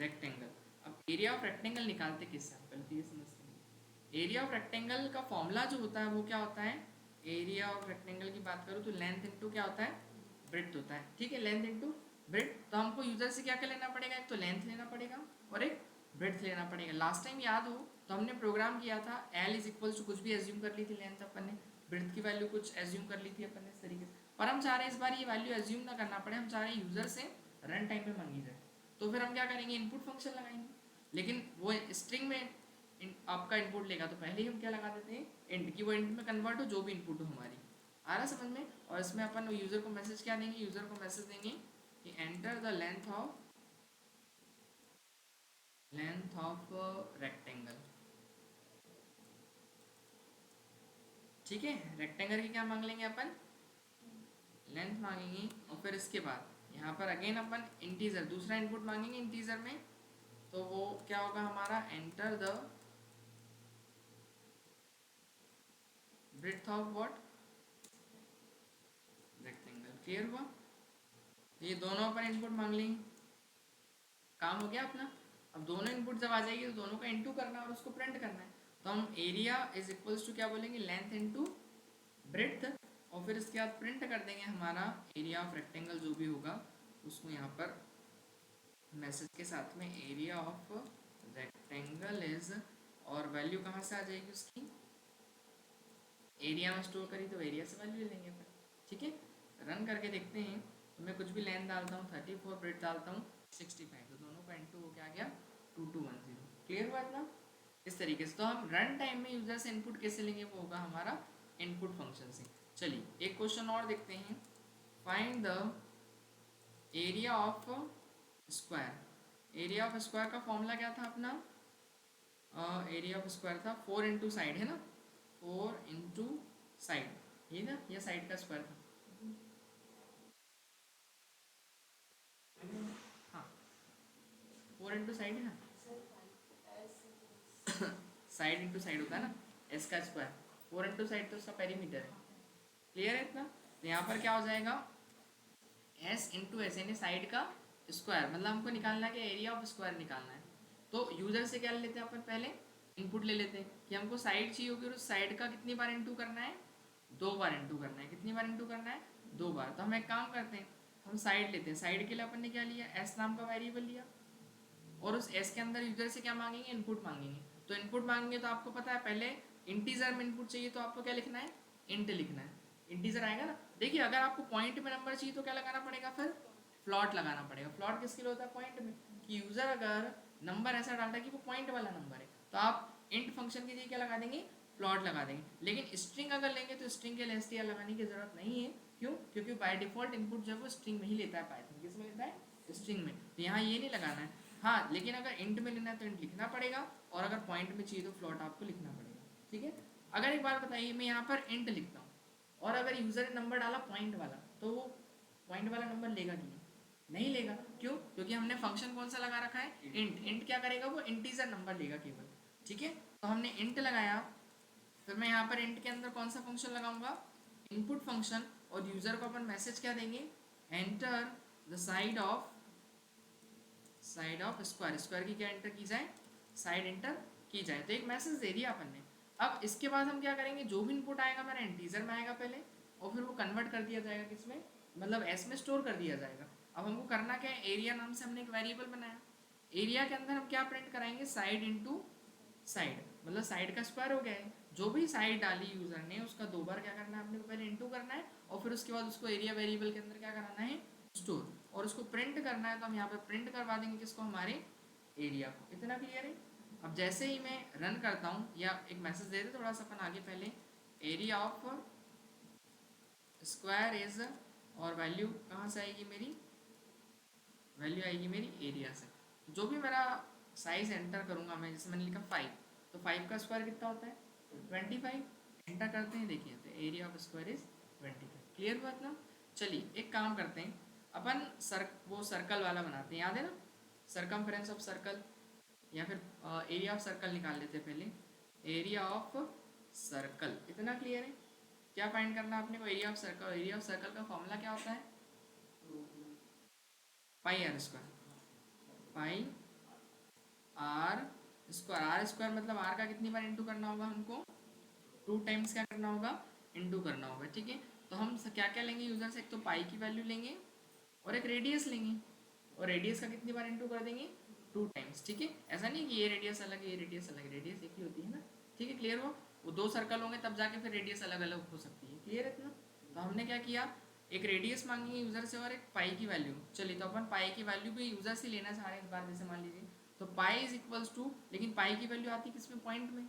रेक्टेंगल। अब एरिया ऑफ रेक्टेंगल निकालते किससे, हम पहले तो ये समझते हैं। एरिया ऑफ रेक्टेंगल का फॉर्मूला जो होता है वो क्या होता है, एरिया ऑफ रेक्टेंगल की बात करूँ तो लेंथ इंटू क्या होता है, ब्रेड्थ होता है, ठीक है, लेंथ इंटू ब्रेड्थ। तो हमको यूजर से क्या क्या लेना पड़ेगा, एक तो लेंथ लेना पड़ेगा और एक ब्रेड्थ लेना पड़ेगा। लास्ट टाइम याद हो तो हमने प्रोग्राम किया था, एल इज इक्वल टू कुछ भी एज्यूम कर ली थी लेंथ अपन ने, ब्रेड्थ की वैल्यू कुछ एज्यूम कर ली थी अपन ने इस तरीके से। पर हम चाह रहे हैं इस बार ये वैल्यू एज्यूम ना करना पड़े, हम चाह रहे हैं यूजर से रन टाइम में मांगी जाए। तो फिर हम क्या करेंगे, इनपुट फंक्शन लगाएंगे। लेकिन वो स्ट्रिंग में आपका इनपुट लेगा तो पहले ही हम क्या लगा देते हैं, इंट, की वो इंट में कन्वर्ट हो जो भी इनपुट हो हमारी। आ रहा समझ में। और इसमें अपन यूजर को मैसेज क्या देंगे, यूजर को मैसेज देंगे कि enter the length of rectangle. ठीक है, रेक्टेंगल की क्या मांग लेंगे अपन, लेंथ मांगेंगे। और फिर इसके बाद यहाँ पर अगेन अपन इंटीजर, दूसरा इनपुट मांगेंगे इंटीजर में, तो वो क्या होगा हमारा, enter the breadth of what, rectangle. Clear हुआ। ये दोनों अपन इनपुट मांग लेंगे, काम हो गया अपना। अब दोनों इनपुट जब आ जाएगी तो दोनों का इंटू करना है और उसको प्रिंट करना है। तो हम एरिया इज इक्वल्स टू क्या बोलेंगे, लेंथ इंटू ब्रेड्थ, और फिर इसके बाद प्रिंट कर देंगे हमारा एरिया ऑफ रेक्टेंगल जो भी होगा उसको यहाँ पर मैसेज के साथ में, एरिया ऑफ रेक्टेंगल इज, और वैल्यू कहाँ से आ जाएगी उसकी, एरिया में स्टोर करी तो एरिया से वैल्यू ले लेंगे अपन। ठीक है, रन करके देखते हैं। तो मैं कुछ भी लेंथ डालता हूँ 34, ब्रेड्थ डालता हूँ 65, तो दोनों का इंटू हो क्या गया 2210। क्लियर हुआ इतना। इस तरीके से तो हम रन टाइम में यूजर से इनपुट कैसे लेंगे, वो होगा हमारा इनपुट फंक्शन से। चलिए एक क्वेश्चन और देखते हैं, find the area of square. Area of square का फॉर्मूला क्या था अपना, एरिया ऑफ स्क्वायर था 4 इंटू साइड, है ना, 4 इंटू साइड, ये ना, ये साइड का स्क्वायर था। हाँ 4 इंटू साइड है ना, साइड इंटू साइड होता है ना, एस का स्क्वायर, 4 इंटू साइड तो उसका पेरीमीटर है। क्लियर है इतना। तो यहाँ पर क्या हो जाएगा, एस इंटू एस, यानी साइड का स्क्वायर, मतलब हमको निकालना है कि एरिया ऑफ स्क्वायर निकालना है। तो यूजर से क्या ले लेते हैं अपन, पहले इनपुट ले लेते हैं कि हमको साइड चाहिए होगी, और उस साइड का कितनी बार इंटू करना है, 2 बार इंटू करना है। कितनी बार इंटू करना है, 2 बार। तो हम एक काम करते हैं, हम साइड लेते हैं, साइड के लिए अपन ने क्या लिया, एस नाम का वेरिएबल लिया, और उस एस के अंदर यूजर से क्या मांगेंगे, इनपुट मांगेंगे। तो इनपुट मांगेंगे तो आपको पता है पहले इंटीजर में इनपुट चाहिए तो आपको क्या लिखना है, इंट लिखना है, इंटीजर आएगा ना। देखिए अगर आपको पॉइंट में नंबर चाहिए तो क्या लगाना पड़ेगा, फिर फ्लॉट लगाना पड़ेगा। फ्लॉट किसके लिए होता है, पॉइंट में, कि यूजर अगर नंबर ऐसा डालता है कि वो पॉइंट वाला नंबर है तो आप इंट फंक्शन के लिए क्या लगा देंगे, फ्लॉट लगा देंगे। लेकिन स्ट्रिंग अगर लेंगे तो स्ट्रिंग के लिए एसटीआर लगाने की जरूरत नहीं है। क्यों, क्योंकि बाय डिफॉल्ट इनपुट जो है वो स्ट्रिंग में ही लेता है पाइथन। किस में लेता है, स्ट्रिंग में। तो यहाँ ये नहीं लगाना है। हाँ लेकिन अगर इंट में लेना है तो इंट लिखना पड़ेगा, और अगर पॉइंट में चाहिए तो फ्लॉट आपको लिखना पड़ेगा। ठीक है, अगर एक बार बताइए मैं यहाँ पर इंट लिखता हूँ और अगर यूजर ने नंबर डाला पॉइंट वाला, तो वो पॉइंट वाला नंबर लेगा कि नहीं लेगा। क्यों, क्योंकि हमने फंक्शन कौन सा लगा रखा है, इंट। इंट क्या करेगा, वो इंटीजर नंबर लेगा केवल। ठीक है, तो हमने इंट लगाया, फिर मैं यहाँ पर इंट के अंदर कौन सा फंक्शन लगाऊंगा, इनपुट फंक्शन, और यूजर को अपन मैसेज क्या देंगे, enter the side of square. Square की क्या एंटर की जाए, साइड एंटर की जाए। तो एक मैसेज दे दिया अपन ने। अब इसके बाद हम क्या करेंगे, जो भी इनपुट आएगा मेरा इंटीजर में आएगा पहले, और फिर वो कन्वर्ट कर दिया जाएगा किसमें, मतलब एस में स्टोर कर दिया जाएगा। अब हमको करना क्या है, एरिया नाम से हमने एक वेरिएबल बनाया, एरिया के अंदर हम क्या प्रिंट कराएंगे, साइड इंटू साइड, मतलब साइड का स्क्वायर हो गया है। जो भी साइड डाली यूजर ने उसका 2 बार क्या करना है, अपने को पहले इंटू करना है, और फिर उसके बाद उसको एरिया वेरिएबल के अंदर क्या कराना है, स्टोर। और उसको प्रिंट करना है तो हम यहाँ पे प्रिंट करवा देंगे किसको, हमारे एरिया को। इतना क्लियर है। अब जैसे ही मैं रन करता हूँ या एक मैसेज दे दे थोड़ा सा अपन आगे, पहले एरिया ऑफ स्क्वायर इज, और वैल्यू कहाँ से आएगी मेरी, वैल्यू आएगी मेरी एरिया से। जो भी मेरा साइज एंटर करूँगा मैं, जैसे मैंने लिखा 5, तो 5 का स्क्वायर कितना होता है 25। एंटर करते हैं, देखिए तो area of square is 25। Clear हुआ इतना। चलिए एक काम करते हैं अपन, वो सर्कल वाला बनाते हैं, याद है ना, सरकमफ्रेंस ऑफ सर्कल, या फिर एरिया ऑफ सर्कल निकाल लेते हैं पहले। एरिया ऑफ सर्कल, इतना क्लियर है। क्या फाइंड करना है अपने को, area of circle. Area of circle का फॉर्मूला क्या होता है, pi r square, pi r square. R square मतलब आर का कितनी बार इंटू करना होगा हमको, 2 टाइम्स क्या करना होगा, इंटू करना होगा। ठीक है, तो हम क्या क्या लेंगे यूजर से, एक तो पाई की वैल्यू लेंगे और एक रेडियस लेंगे, और रेडियस का कितनी बार इंटू कर देंगे, 2 टाइम्स। ठीक है, ऐसा नहीं कि ये रेडियस अलग है ये रेडियस अलग है, रेडियस एक ही होती है ना। ठीक है, क्लियर हो। वो 2 सर्कल होंगे तब जाके फिर रेडियस अलग अलग हो सकती है। क्लियर है इतना। तो हमने क्या किया, एक रेडियस मांगी यूजर से और एक पाई की वैल्यू। चलिए तो अपन पाई की वैल्यू भी यूजर से लेना चाह रहे हैं इस बार, जैसे मान लीजिए तो पाई इज इक्वल्स टू, लेकिन पाई की वैल्यू आती है किसमें, पॉइंट में।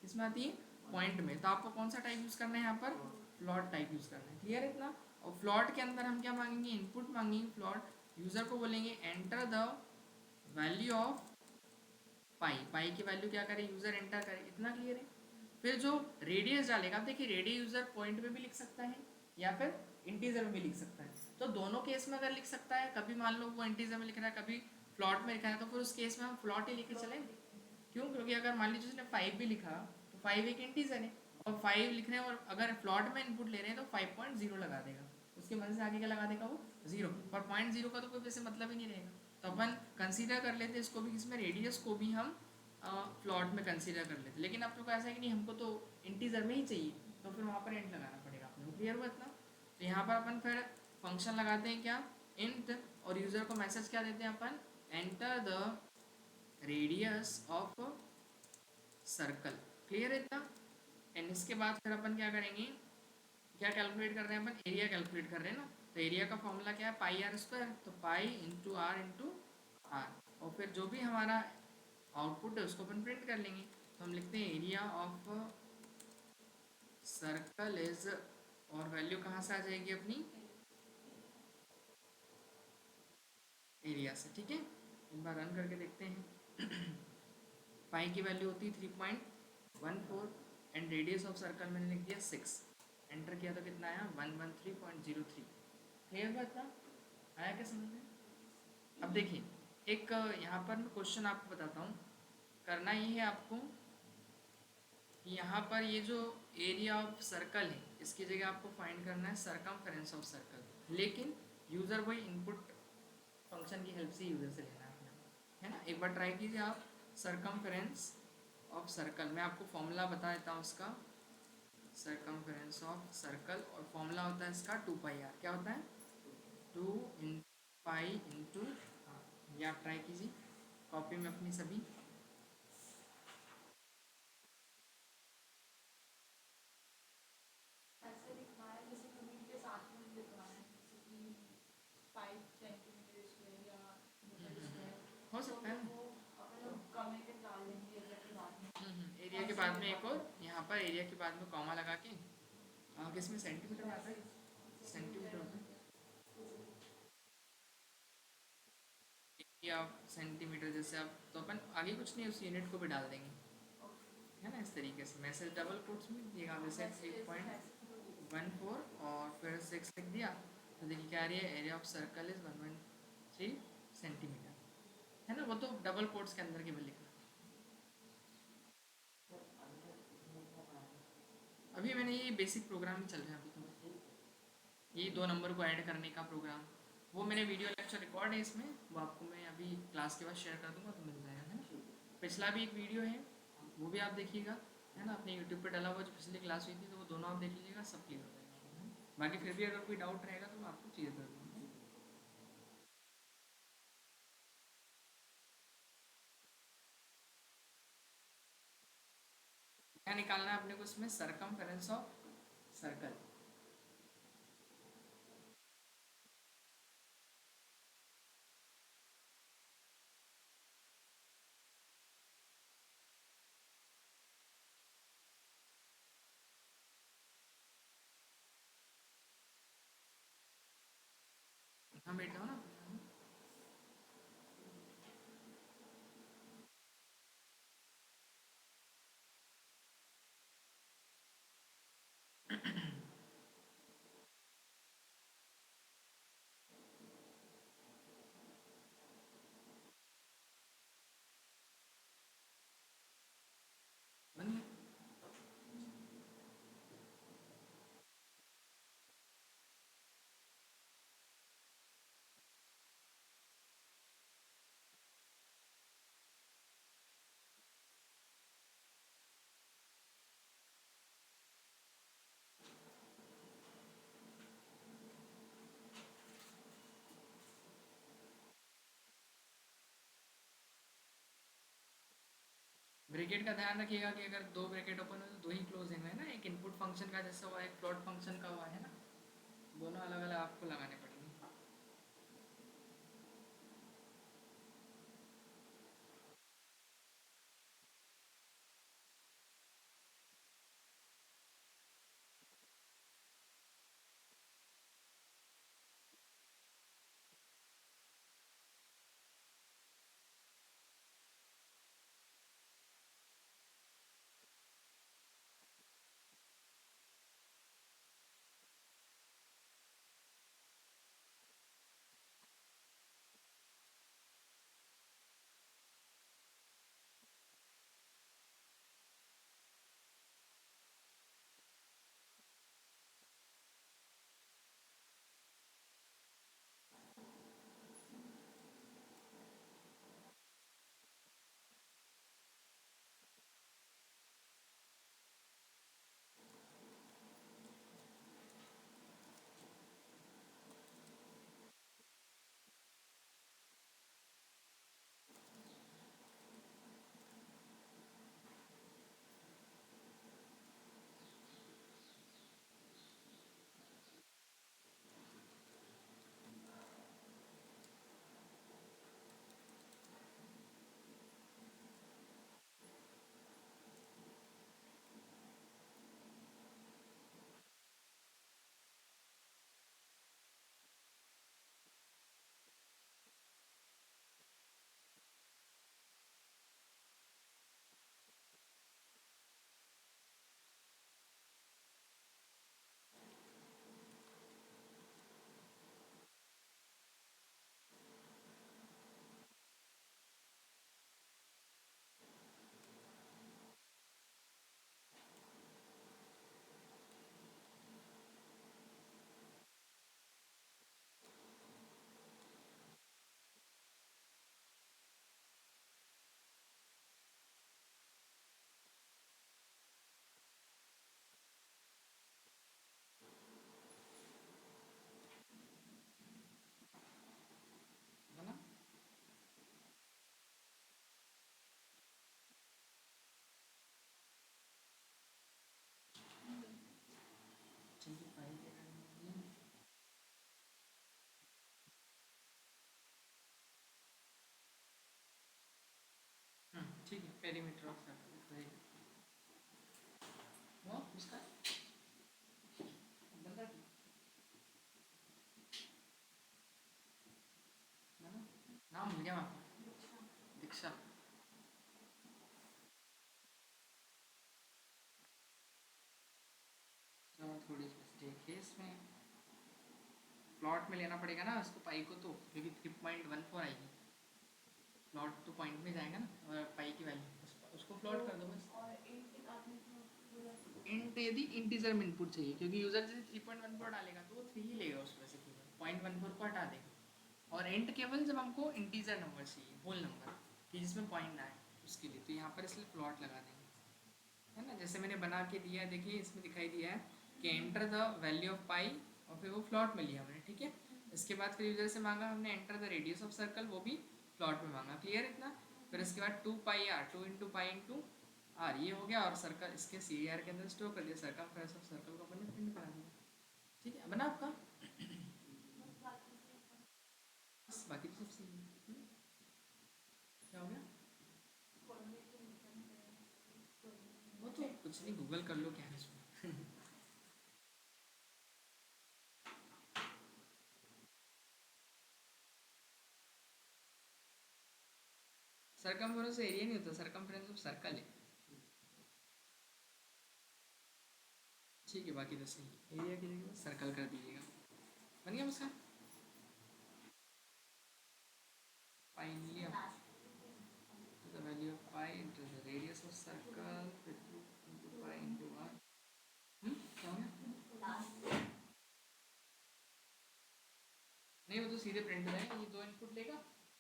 किसमें आती है, पॉइंट में। तो आपको कौन सा टाइप यूज करना है यहाँ पर, फ्लॉट टाइप यूज करना है। क्लियर है इतना। और फ्लॉट के अंदर हम क्या मांगेंगे, इनपुट मांगेंगे फ्लॉट। यूजर को बोलेंगे एंटर द वैल्यू ऑफ पाई, पाई की वैल्यू क्या करे यूजर एंटर करे। इतना क्लियर है। फिर जो रेडियस डालेगा, आप देखिए रेडियस यूजर पॉइंट में भी लिख सकता है या फिर इंटीजर में भी लिख सकता है। तो दोनों केस में अगर लिख सकता है, कभी मान लो वो इंटीजर में लिख रहा है कभी फ्लॉट में लिखा है, तो फिर उस केस में हम फ्लॉट ही लेके चले। क्यों, क्योंकि अगर मान लीजिए उसने 5 भी लिखा तो 5 एक इंटीजर है, और 5 लिख रहे हैं और अगर फ्लॉट में इनपुट ले रहे हैं तो 5.0 लगा देगा, उसके मन से आगे क्या लगा देगा वो 0, और 0.0 का तो कोई वैसे मतलब ही नहीं रहेगा। तो अपन कंसीडर कर लेते इसको भी, इसमें रेडियस को भी हम फ्लॉट में कंसीडर कर लेते। लेकिन अपने को ऐसा है कि नहीं, हमको तो इंटीजर में ही चाहिए, तो फिर वहाँ पर एंट लगाना पड़ेगा अपने को। क्लियर हुआ इतना। तो यहाँ पर अपन फिर फंक्शन लगाते हैं क्या, इंट, और यूजर को मैसेज क्या देते हैं अपन, enter the radius of circle. Clear है इतना। एंड इसके बाद फिर अपन क्या करेंगे, क्या कैलकुलेट कर रहे हैं अपन, एरिया कैलकुलेट कर रहे हैं ना। तो एरिया का फॉर्मूला क्या है, पाई आर स्क्वायर, तो पाई इंटू आर, और फिर जो भी हमारा आउटपुट है उसको अपन प्रिंट कर लेंगे। तो हम लिखते हैं एरिया ऑफ सर्कल इज, और वैल्यू कहाँ से आ जाएगी अपनी, एरिया से। ठीक है, एक बार रन करके देखते हैं। पाई की वैल्यू होती है 3.14 एंड रेडियस ऑफ सर्कल मैंने लिख दिया 6। एंटर किया तो कितना आया, 113.03। क्लियर हुआ इतना, आया क्या समझ में। अब देखिए एक यहाँ पर मैं क्वेश्चन आपको बताता हूँ। करना ये है आपको कि यहाँ पर ये जो एरिया ऑफ सर्कल है इसकी जगह आपको फाइंड करना है सरकमफेरेंस ऑफ सर्कल, लेकिन यूज़र वही इनपुट फंक्शन की हेल्प से यूज़र से लेना है अपने, है ना। एक बार ट्राई कीजिए आप, सरकमफेरेंस ऑफ सर्कल। मैं आपको फॉर्मूला बता देता हूँ उसका, सरकमफेरेंस ऑफ सर्कल, और फॉर्मूला होता है इसका 2πr। क्या होता है, 2 इन पाई इंटू, ये आप ट्राई कीजिए कॉपी में अपनी सभी। हो सकता है ना, एरिया के बाद में एक और, यहाँ पर एरिया के बाद में कॉमा लगा के, किसमें सेंटीमीटर में आता है, सेंटीमीटर होता है एरिया सेंटीमीटर। जैसे आप तो अपन आगे कुछ नहीं, उस यूनिट को भी डाल देंगे, है ना। इस तरीके से मैसेज डबल कोट्स में दिएगा, जैसे 3.14 और फिर 6 लिख दिया, तो देखिए क्या आ रही है, area of circle is 113 centimetre, है ना। वो तो डबल कोट्स के अंदर के भी लिखा। अभी मैंने ये बेसिक प्रोग्राम ही चल रहा है अभी, तो ये 2 नंबर को ऐड करने का प्रोग्राम, वो मेरे वीडियो लेक्चर रिकॉर्ड है इसमें, वो आपको मैं अभी क्लास के बाद शेयर कर दूंगा तो मिल जाएगा, है ना। पिछला भी एक वीडियो है वो भी आप देखिएगा, है ना, अपने यूट्यूब पे डाला हुआ जो पिछली क्लास हुई थी, तो वो दोनों आप देख लीजिएगा, सब क्लियर हो जाएगा। बाकी फिर भी अगर कोई डाउट रहेगा तो मैं आपको क्लियर कर दूँगा। क्या निकालना है अपने को इसमें, सरकमफेरेंस ऑफ सर्कल। हाँ बैठ जाओ ना। बन गया। ब्रैकेट का ध्यान रखिएगा कि अगर दो ब्रैकेट ओपन हो तो दो ही क्लोजिंग है ना, एक इनपुट फंक्शन का जैसा हुआ एक प्लॉट फंक्शन का हुआ है ना, दोनों अलग अलग आपको लगाने पड़ेंगे। बना। ठीक है, फाइल क्या करनी है? ठीक है, perimeter of circle very good. वो उसका बंदा बना। नाम भूल गया मैं आपका। दीक्षा। चलो थोड़ी मिस्टेक है इसमें, प्लॉट में लेना पड़ेगा ना उसको पाई को, तो क्योंकि 3.14 आएगी, प्लॉट तो पॉइंट में जाएगा ना, और पाई की वैल्यू उसको प्लॉट कर दो बस। इंट यदि इंटीजर में इनपुट चाहिए, क्योंकि यूजर जैसे 3.14 डालेगा तो वो 3 ही लेगा उसमें से, केवल 0.14 को हटा देगा। और इंट केवल जब हमको इंटीजर नंबर चाहिए, होल नंबर, कि जिसमें पॉइंट ना आए, उसके लिए तो यहाँ पर इसलिए प्लॉट लगा देंगे, है ना। जैसे मैंने बना के दिया है, देखिए इसमें दिखाई दिया है कि एंटर द वैल्यू ऑफ पाई, और फिर वो प्लॉट में लिया हमने, ठीक है। इसके बाद फिर यूजर से मांगा हमने enter the radius of circle, वो भी प्लॉट में मांगा, क्लियर इतना। फिर इसके बाद 2 pi R, 2 into pi into R, ये हो गया, और सर्कल इसके सी आर के अंदर स्टोर कर दिया, सर्कमफ्रेंस ऑफ सर्कल को अपन ने प्रिंट करा दिया, ठीक है, बना आपका। बस बाकी तो सब सही है। क्या हो गया? वो तो कुछ नहीं, गूगल कर लो क्या है इसमें। सरकमफ्रेंस एरिया नहीं होता, सरकमफ्रेंस ऑफ सर्कल है। ठीक है, बाकी तो सही। एरिया की जगह सर्कल कर दीजिएगा, बन गया उसका पाई to the value of pi into the radius of circle into pi into r। क्या हो गया? नहीं, वो तो सीधे प्रिंट में ये दो इनपुट लेगा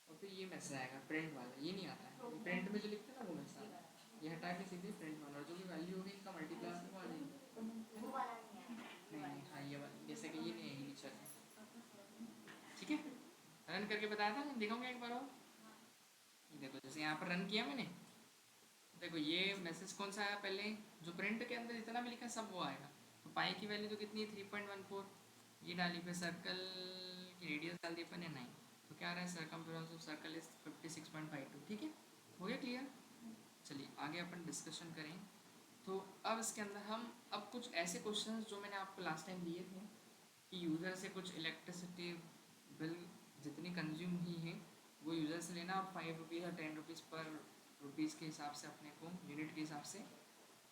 और फिर ये मैसेज आएगा प्रिंट वाला, ये नहीं आता है प्रिंट में जो लिखते हैं ना वो मैसेज आता है। ये हटा के सीधे प्रिंट वाला, और जो भी वैल्यू होगी इनका मल्टीप्लाई में वो आ जाएगी। नहीं, हाँ ये वाली, जैसे कि ये नहीं आएगी नीचे से। ठीक है, रन करके बताया था, दिखाऊंगा एक बार और। देखो जैसे यहाँ पर रन किया मैंने, देखो ये मैसेज कौन सा आया पहले, जो प्रिंट के अंदर जितना भी लिखा है सब वो आएगा। तो पाई की वैल्यू तो कितनी है 3.14, ये डाली, पे सर्कल की रेडियस डाल दी अपन ने 9, तो क्या आ रहा है सरकमफेरेंस ऑफ सर्कल इज 56.52। ठीक है, हो गया क्लियर। चलिए आगे अपन डिस्कशन करें। तो अब इसके अंदर हम अब कुछ ऐसे क्वेश्चंस जो मैंने आपको लास्ट टाइम दिए थे कि यूज़र से कुछ इलेक्ट्रिसिटी बिल जितनी कंज्यूम हुई है वो यूज़र से लेना, और 5 रुपीज़ और 10 रुपीज़ पर रुपीज़ के हिसाब से अपने को यूनिट के हिसाब से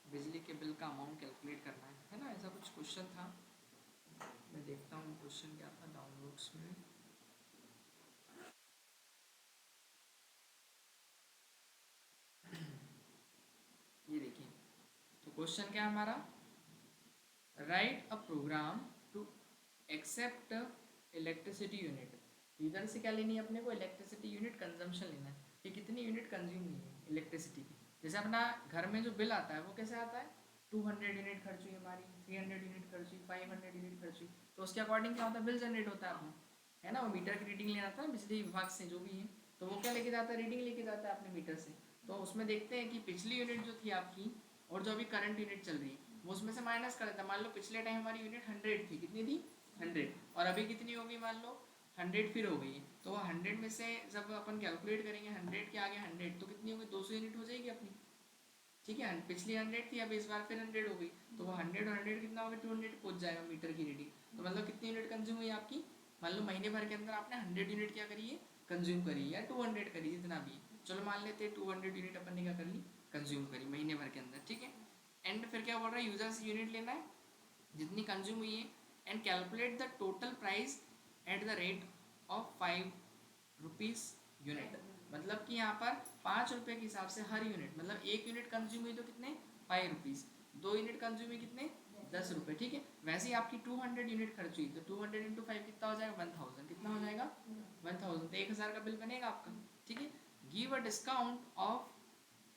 बिजली के बिल का अमाउंट कैलकुलेट करना है ना, ऐसा कुछ क्वेश्चन था। मैं देखता हूँ क्वेश्चन क्या था डाउनलोड्स में। ये देखिए, तो क्वेश्चन क्या है हमारा, write a program to accept electricity unit. इधर से क्या लेनी है अपने को, इलेक्ट्रिसिटी यूनिट कंजम्पशन लेना है कि कितनी यूनिट कंज्यूम हुई है इलेक्ट्रिसिटी की। जैसे अपना घर में जो बिल आता है वो कैसे आता है, 200 यूनिट खर्च हुई हमारी, 300 यूनिट खर्च हुई, 500 यूनिट खर्च हुई, तो उसके अकॉर्डिंग क्या होता है, बिल जनरेट होता है अपना, है ना। वो मीटर की रीडिंग लेना था बिजली विभाग से जो भी है, तो वो क्या लेके जाता है, रीडिंग लेके जाता है अपने मीटर से। तो उसमें देखते हैं कि पिछली यूनिट जो थी आपकी और जो अभी करंट यूनिट चल रही है वो उसमें से माइनस कर देता है। मान लो पिछले टाइम हमारी यूनिट 100 थी, कितनी थी 100, और अभी कितनी होगी, मान लो 100 फिर हो गई है, तो 100 में से जब अपन कैलकुलेट करेंगे 100 के आगे 100 तो कितनी होगी, 200 यूनिट हो जाएगी अपनी। ठीक है, पिछली 100 थी, अब इस बार फिर 100 हो गई, तो वो 100 और 100 कितना होगा, 200 पहुंच जाएगा मीटर की रीडिंग। तो मतलब कितनी यूनिट कंज्यूम हुई आपकी, मान लो महीने भर के अंदर आपने 100 यूनिट क्या करी है, कंज्यूम करी, या 200 करी, जितना भी, चलो मान लेते हैं 200 यूनिट अपन ने क्या कर ली, कंज्यूम करी महीने भर के अंदर। ठीक है, एंड फिर क्या बोल रहा है, यूजर से यूनिट लेना है जितनी कंज्यूम हुई है, and calculate the total price at the rate of 5 rupees unit. मतलब कि यहाँ पर 5 रुपये के हिसाब से हर यूनिट, मतलब एक यूनिट कंज्यूम हुई तो कितने 5 रुपीज़, 2 यूनिट कंज्यूम हुई कितने 10 रुपये। ठीक है, वैसे ही आपकी 200 यूनिट खर्च हुई तो 200 इंटू 5 कितना हो जाएगा, 1000, कितना हो जाएगा 1000, तो 1000 का बिल बनेगा आपका। ठीक है, give a discount of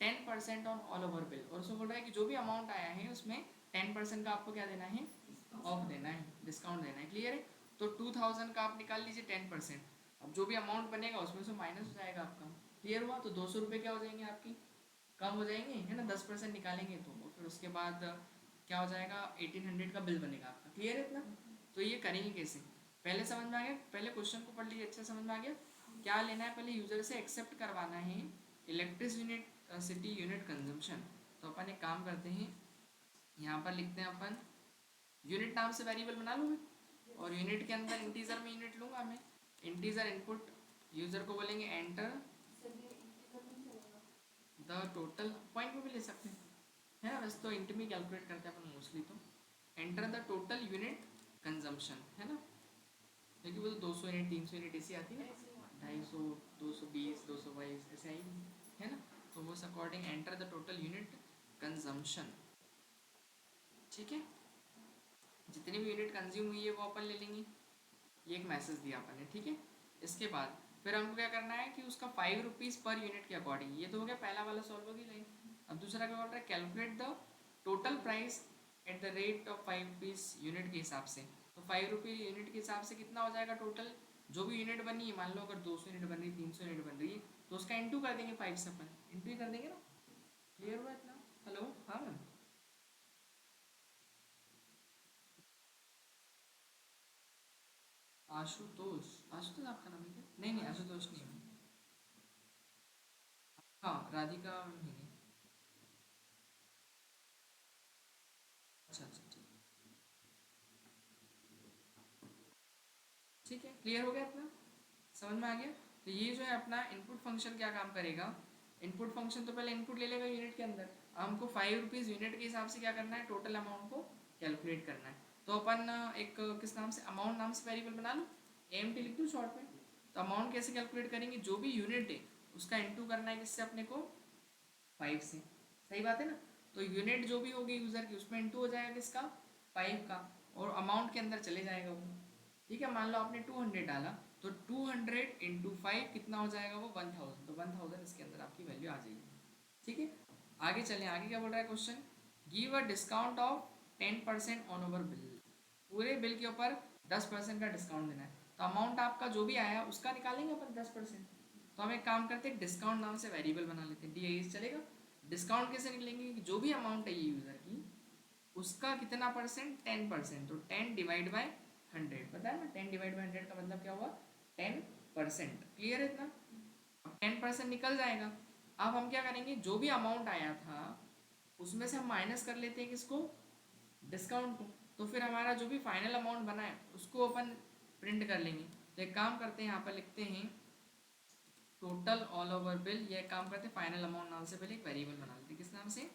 10% on all over bill, और उसमें बोल रहा है कि जो भी अमाउंट आया है उसमें 10% का आपको क्या देना है, ऑफ देना है, डिस्काउंट देना है। क्लियर है, तो 2000 का आप निकाल लीजिए 10%, अब जो भी अमाउंट बनेगा उसमें से माइनस हो जाएगा आपका। क्लियर हुआ, तो 200 रुपये क्या हो जाएंगे आपकी, कम हो जाएंगे, है ना, 10% निकालेंगे तो, और फिर उसके बाद क्या हो जाएगा, 1800 का बिल बनेगा आपका। क्लियर है इतना, तो ये करेंगे कैसे, पहले समझ में आ गया, पहले क्वेश्चन को पढ़ लीजिए, अच्छा समझ में आ गया। क्या लेना है, पहले यूजर से एक्सेप्ट करवाना है electric unit city unit consumption. तो अपन एक काम करते हैं, यहाँ पर लिखते हैं अपन, यूनिट नाम से वेरिएबल बना लूँगा, और यूनिट के अंदर इंटीजर में यूनिट लूँगा मैं, इंटीजर इनपुट, यूजर को बोलेंगे एंटर द टोटल, पॉइंट में भी ले सकते हैं, है ना, वैसे तो इंट में कैलकुलेट करते हैं अपन मोस्टली, तो enter the total unit consumption, है ना, क्योंकि वो तो 200 यूनिट 300 यूनिट ऐसी आती है, 250 220 222 ऐसे आई, है ना, तो वो according enter the total unit consumption. ठीक है, जितनी भी यूनिट कंज्यूम हुई है वो अपन ले लेंगे, ये एक मैसेज दिया अपन ने। ठीक है, इसके बाद फिर हमको क्या करना है कि उसका 5 रुपीज़ पर यूनिट के अकॉर्डिंग, ये तो हो गया पहला वाला सॉल्व होगी लाइन। अब दूसरा क्या बोल रहा है, calculate the total price at the rate of 5 rupees unit के हिसाब से। तो 5 रुपये यूनिट के हिसाब से कितना हो जाएगा टोटल, जो भी यूनिट बनी है, मान लो अगर 200 यूनिट बन रही है, 300 यूनिट बन रही है, तो उसका इंटू कर देंगे 5 से, अपन इंटू ही कर देंगे ना। क्लियर हुआ इतना, हेलो, हाँ मैम, आशुतोष, आशुतोष आपका नाम है क्या, नहीं नहीं आशुतोष नहीं है, हाँ राधिका ही है। अच्छा अच्छा, ठीक, ठीक है, क्लियर हो गया अपना, समझ में आ गया। तो ये जो है अपना इनपुट फंक्शन क्या काम करेगा, इनपुट फंक्शन तो पहले इनपुट ले लेगा यूनिट के अंदर। हमको 5 रुपीज़ यूनिट के हिसाब से क्या करना है, टोटल अमाउंट को कैलकुलेट करना है। तो अपन एक किस नाम से, अमाउंट नाम से वेरिएबल बना लो, AMT लिख दूँ शॉर्ट में। तो अमाउंट कैसे कैलकुलेट करेंगे, जो भी यूनिट है उसका इंटू करना है किससे अपने को, 5 से। सही बात है ना। तो यूनिट जो भी होगी यूज़र की उसमें इंटू हो जाएगा किसका, 5 का, और अमाउंट के अंदर चले जाएगा वो। ठीक है, मान लो आपने 200 डाला तो 200 इंटू 5 कितना हो जाएगा वो, 1000। तो 1000 इसके अंदर आपकी वैल्यू आ जाएगी। ठीक है, आगे चलें। आगे क्या बोल रहा है question, give a discount of 10% on over bill. पूरे बिल के ऊपर 10% का डिस्काउंट देना है। तो अमाउंट आपका जो भी आया उसका निकालेंगे अपन 10%। तो हम एक काम करते हैं, डिस्काउंट नाम से वेरिएबल बना लेते हैं, DIS चलेगा। डिस्काउंट कैसे निकलेंगे कि जो भी अमाउंट है ये यूज़र की उसका कितना परसेंट, 10%। तो 10 डिवाइड बाय 100, पता है ना 10 डिवाइड बाय 100 का मतलब क्या हुआ, 10%। क्लियर है इतना। अब 10% निकल जाएगा। अब हम क्या करेंगे, जो भी अमाउंट आया था उसमें से हम माइनस कर लेते हैं किसको, डिस्काउंट को। तो फिर हमारा जो भी फाइनल अमाउंट बना है उसको अपन प्रिंट कर लेंगे। तो एक काम करते हैं, यहाँ पर लिखते हैं टोटल ऑल ओवर बिल। ये काम करते हैं, फाइनल अमाउंट नाम से पहले एक वेरिएबल बना लेते हैं, किस नाम से,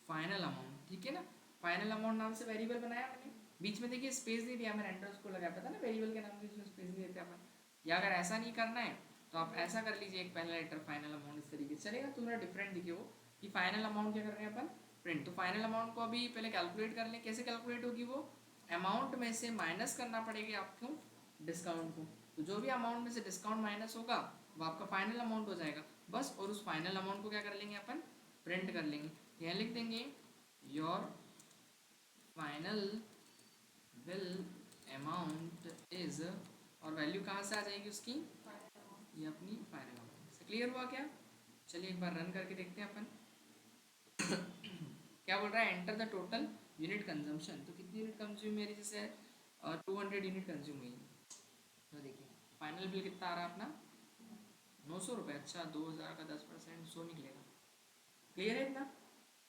फाइनल अमाउंट। ठीक है ना, फाइनल अमाउंट नाम से वेरिएबल बनाया मैंने। बीच में देखिए स्पेस नहीं दिया मैंने, एंटर उसको लगाया, पता ना वेरिएबल के नाम बीच में स्पेस नहीं देते अपन। या अगर ऐसा नहीं करना है तो आप ऐसा कर लीजिए, एक पहला लेटर फाइनल अमाउंट, इस तरीके से चलेगा। तो थोड़ा डिफरेंट दिखे वो, कि फाइनल अमाउंट क्या कर रहे हैं अपन, प्रिंट। तो फाइनल अमाउंट को अभी पहले कैलकुलेट कर लें। कैसे कैलकुलेट होगी वो, अमाउंट में से माइनस करना पड़ेगा आपको डिस्काउंट को। तो जो भी अमाउंट में से डिस्काउंट माइनस होगा वो आपका फाइनल अमाउंट हो जाएगा बस। और उस फाइनल अमाउंट को क्या कर लेंगे अपन, प्रिंट कर लेंगे। यहाँ लिख देंगे your final bill amount is, और वैल्यू कहाँ से आ जाएगी उसकी, ये अपनी फाइनल अमाउंट से। क्लियर हुआ क्या। चलिए एक बार रन करके देखते हैं अपन। क्या बोल रहा है, enter the total unit consumption. तो कितनी यूनिट कंज्यूम मेरी, जैसे 200 यूनिट कंज्यूम हुई। तो देखिए फाइनल बिल कितना आ रहा है अपना, 900 रुपये। अच्छा 2000 का 10% 100 निकलेगा। क्लियर है इतना।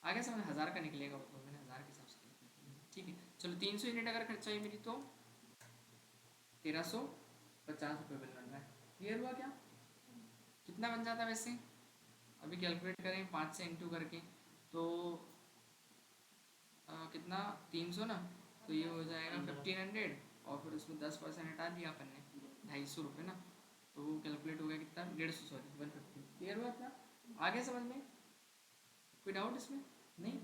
आगे समझ 1000 का निकलेगा वो, तो मैंने 1000 के हिसाब से कैलकुलेट किया। ठीक है, चलो 300 यूनिट अगर खर्चा हुई मेरी तो 1350 रुपये बिल बन रहा है। क्लियर हुआ क्या, कितना बन जाता है वैसे, अभी कैलकुलेट करें 5 से इंटू करके। तो कितना, 300 ना, तो ये हो जाएगा 1500, और फिर उसमें 10% हटा दिया अपन ने, 250 रुपये ना। तो वो कैलकुलेट हो गया कितना, 150, सॉरी 150। क्लियर हुआ इतना, आगे समझ में कोई डाउट इसमें नहीं।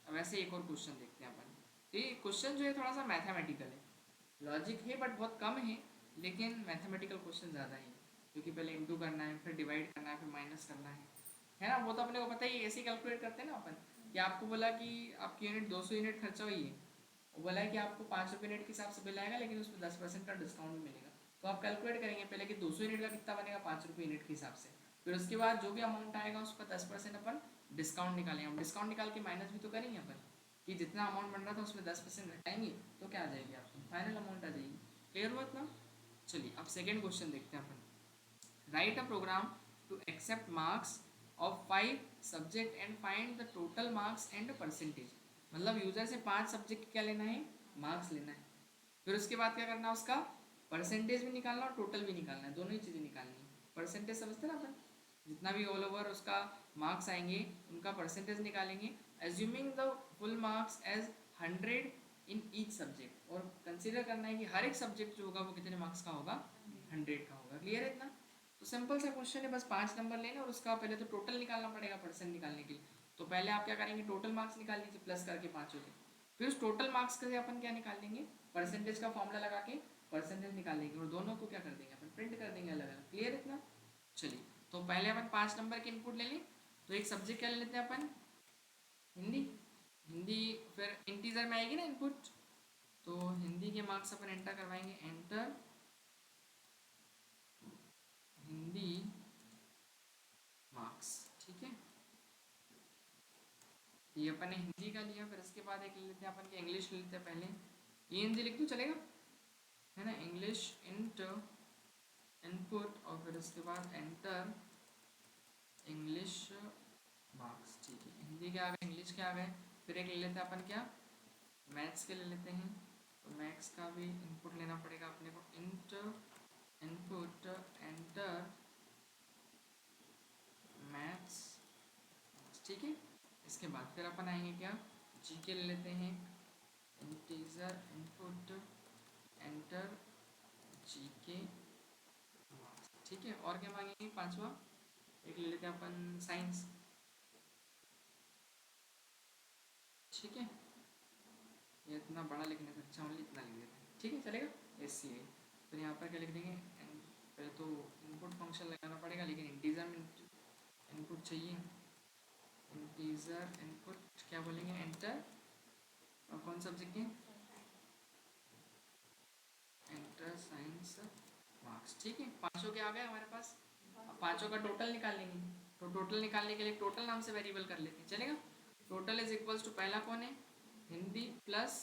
अब ऐसे एक और क्वेश्चन देखते हैं अपन। तो ये क्वेश्चन जो है थोड़ा सा मैथमेटिकल है, लॉजिक है बट बहुत कम है, लेकिन मैथमेटिकल क्वेश्चन ज़्यादा है। क्योंकि पहले इंटू करना है, फिर डिवाइड करना है, फिर माइनस करना है ना। वो तो अपने को पता ही, ऐसे ही कैलकुलेट करते हैं ना अपन। कि आपको बोला कि आपकी यूनिट 200 यूनिट खर्चा हुई है, वो बोला है कि आपको 5 रुपये यूनिट के हिसाब से बिल आएगा, लेकिन उसमें 10% का डिस्काउंट भी मिलेगा। तो आप कैलकुलेट करेंगे पहले कि 200 यूनिट का कितना बनेगा, 5 रुपये यूनिट के हिसाब से। फिर उसके बाद जो भी अमाउंट आएगा उसका 10% अपन डिस्काउंट निकालेंगे। हम डिस्काउंट निकाल के माइनस भी तो करेंगे अपन, कि जितना अमाउंट बन रहा था उसमें 10% घटाएंगे तो क्या आ जाएगी आपकी फाइनल अमाउंट आ जाएगी। क्लियर हुआ इतना। चलिए अब सेकेंड क्वेश्चन देखते हैं अपन। Write a program to accept marks of 5 subject and find the total marks and percentage. मतलब यूजर से 5 सब्जेक्ट क्या लेना है, मार्क्स लेना है। फिर उसके बाद क्या करना है, उसका परसेंटेज भी निकालना और टोटल भी निकालना है, दोनों ही चीज़ें निकालनी है। परसेंटेज समझते ना अपन, जितना भी ऑल ओवर उसका मार्क्स आएंगे उनका परसेंटेज निकालेंगे, assuming the full marks as 100 in each subject. और कंसिडर करना है कि हर एक सब्जेक्ट जो होगा वो कितने मार्क्स का होगा, 100 का होगा। क्लियर है इतना। तो सिंपल सा क्वेश्चन है, बस 5 नंबर लेने और उसका पहले तो टोटल निकालना पड़ेगा परसेंट निकालने के लिए। तो पहले आप क्या करेंगे, टोटल मार्क्स निकाल लीजिए प्लस करके 5 होते। फिर उस टोटल मार्क्स से अपन क्या निकाल लेंगे, परसेंटेज का फॉर्मूला लगा के परसेंटेज निकाल लेंगे, और दोनों को क्या कर देंगे अपन, प्रिंट कर देंगे अलग अलग। क्लियर इतना। चलिए तो पहले अपन 5 नंबर के इनपुट ले लें। तो एक सब्जेक्ट क्या ले लेते हैं अपन, हिंदी। हिंदी फिर इंटीजर में आएगी ना इनपुट, तो हिंदी के मार्क्स अपन एंटर करवाएंगे, एंटर हिंदी मार्क्स। ठीक है, ये अपन ने हिंदी का लिया। फिर इसके बाद एक ले लेते हैं अपन के इंग्लिश ले लेते हैं पहले। ये हिंदी लिख दूँ चलेगा, है ना। इंग्लिश इंटर इनपुट, और फिर उसके बाद एंटर इंग्लिश मार्क्स। ठीक है, हिंदी के आ गए, इंग्लिश के आ गए। फिर एक ले लेते हैं अपन क्या, मैथ्स के ले लेते हैं। तो मैथ्स का भी इनपुट लेना पड़ेगा अपने को, इंटर इनपुट एंटर इसके बाद फिर अपन आएंगे क्या, जीके ले लेते हैं, इंटीजर इनपुट एंटर जीके, ठीक है। और क्या मांगेंगे, पांचवा एक ले लेते हैं अपन साइंस, ठीक है। ये इतना बड़ा लिखने से अच्छा ओनली इतना लिख देते हैं, ठीक है चलेगा, एस सी आई। फिर यहाँ पर क्या लिख देंगे, पहले तो इनपुट फंक्शन लगाना पड़ेगा, लेकिन इंटीजर में इनपुट चाहिए, इंटीजर इनपुट क्या बोलेंगे, एंटर, और कौन सब्जेक्ट के, एंटर साइंस मार्क्स, ठीक है। पाँचों के आ गए हमारे पास, अब पाँचों का टोटल निकाल लेंगे। तो टोटल निकालने के लिए टोटल नाम से वेरिएबल कर लेते हैं, चलेगा। टोटल इज इक्वल्स टू, पहला कौन है, Hindi plus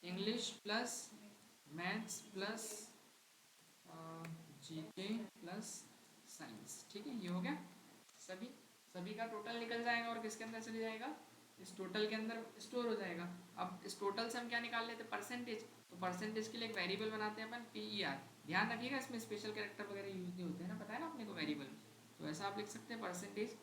English plus maths plus GK plus science, ठीक है। ये हो गया, सभी सभी का टोटल निकल जाएगा और किसके अंदर चले जाएगा, इस टोटल के अंदर स्टोर हो जाएगा। अब इस टोटल से हम क्या निकाल लेते हैं, परसेंटेज। तो परसेंटेज के लिए एक वेरिएबल बनाते हैं अपन, PER। ध्यान रखिएगा इसमें स्पेशल कैरेक्टर वगैरह यूज नहीं होते हैं ना, पता है ना अपने को वेरिएबल। तो ऐसा आप लिख सकते हैं परसेंटेज।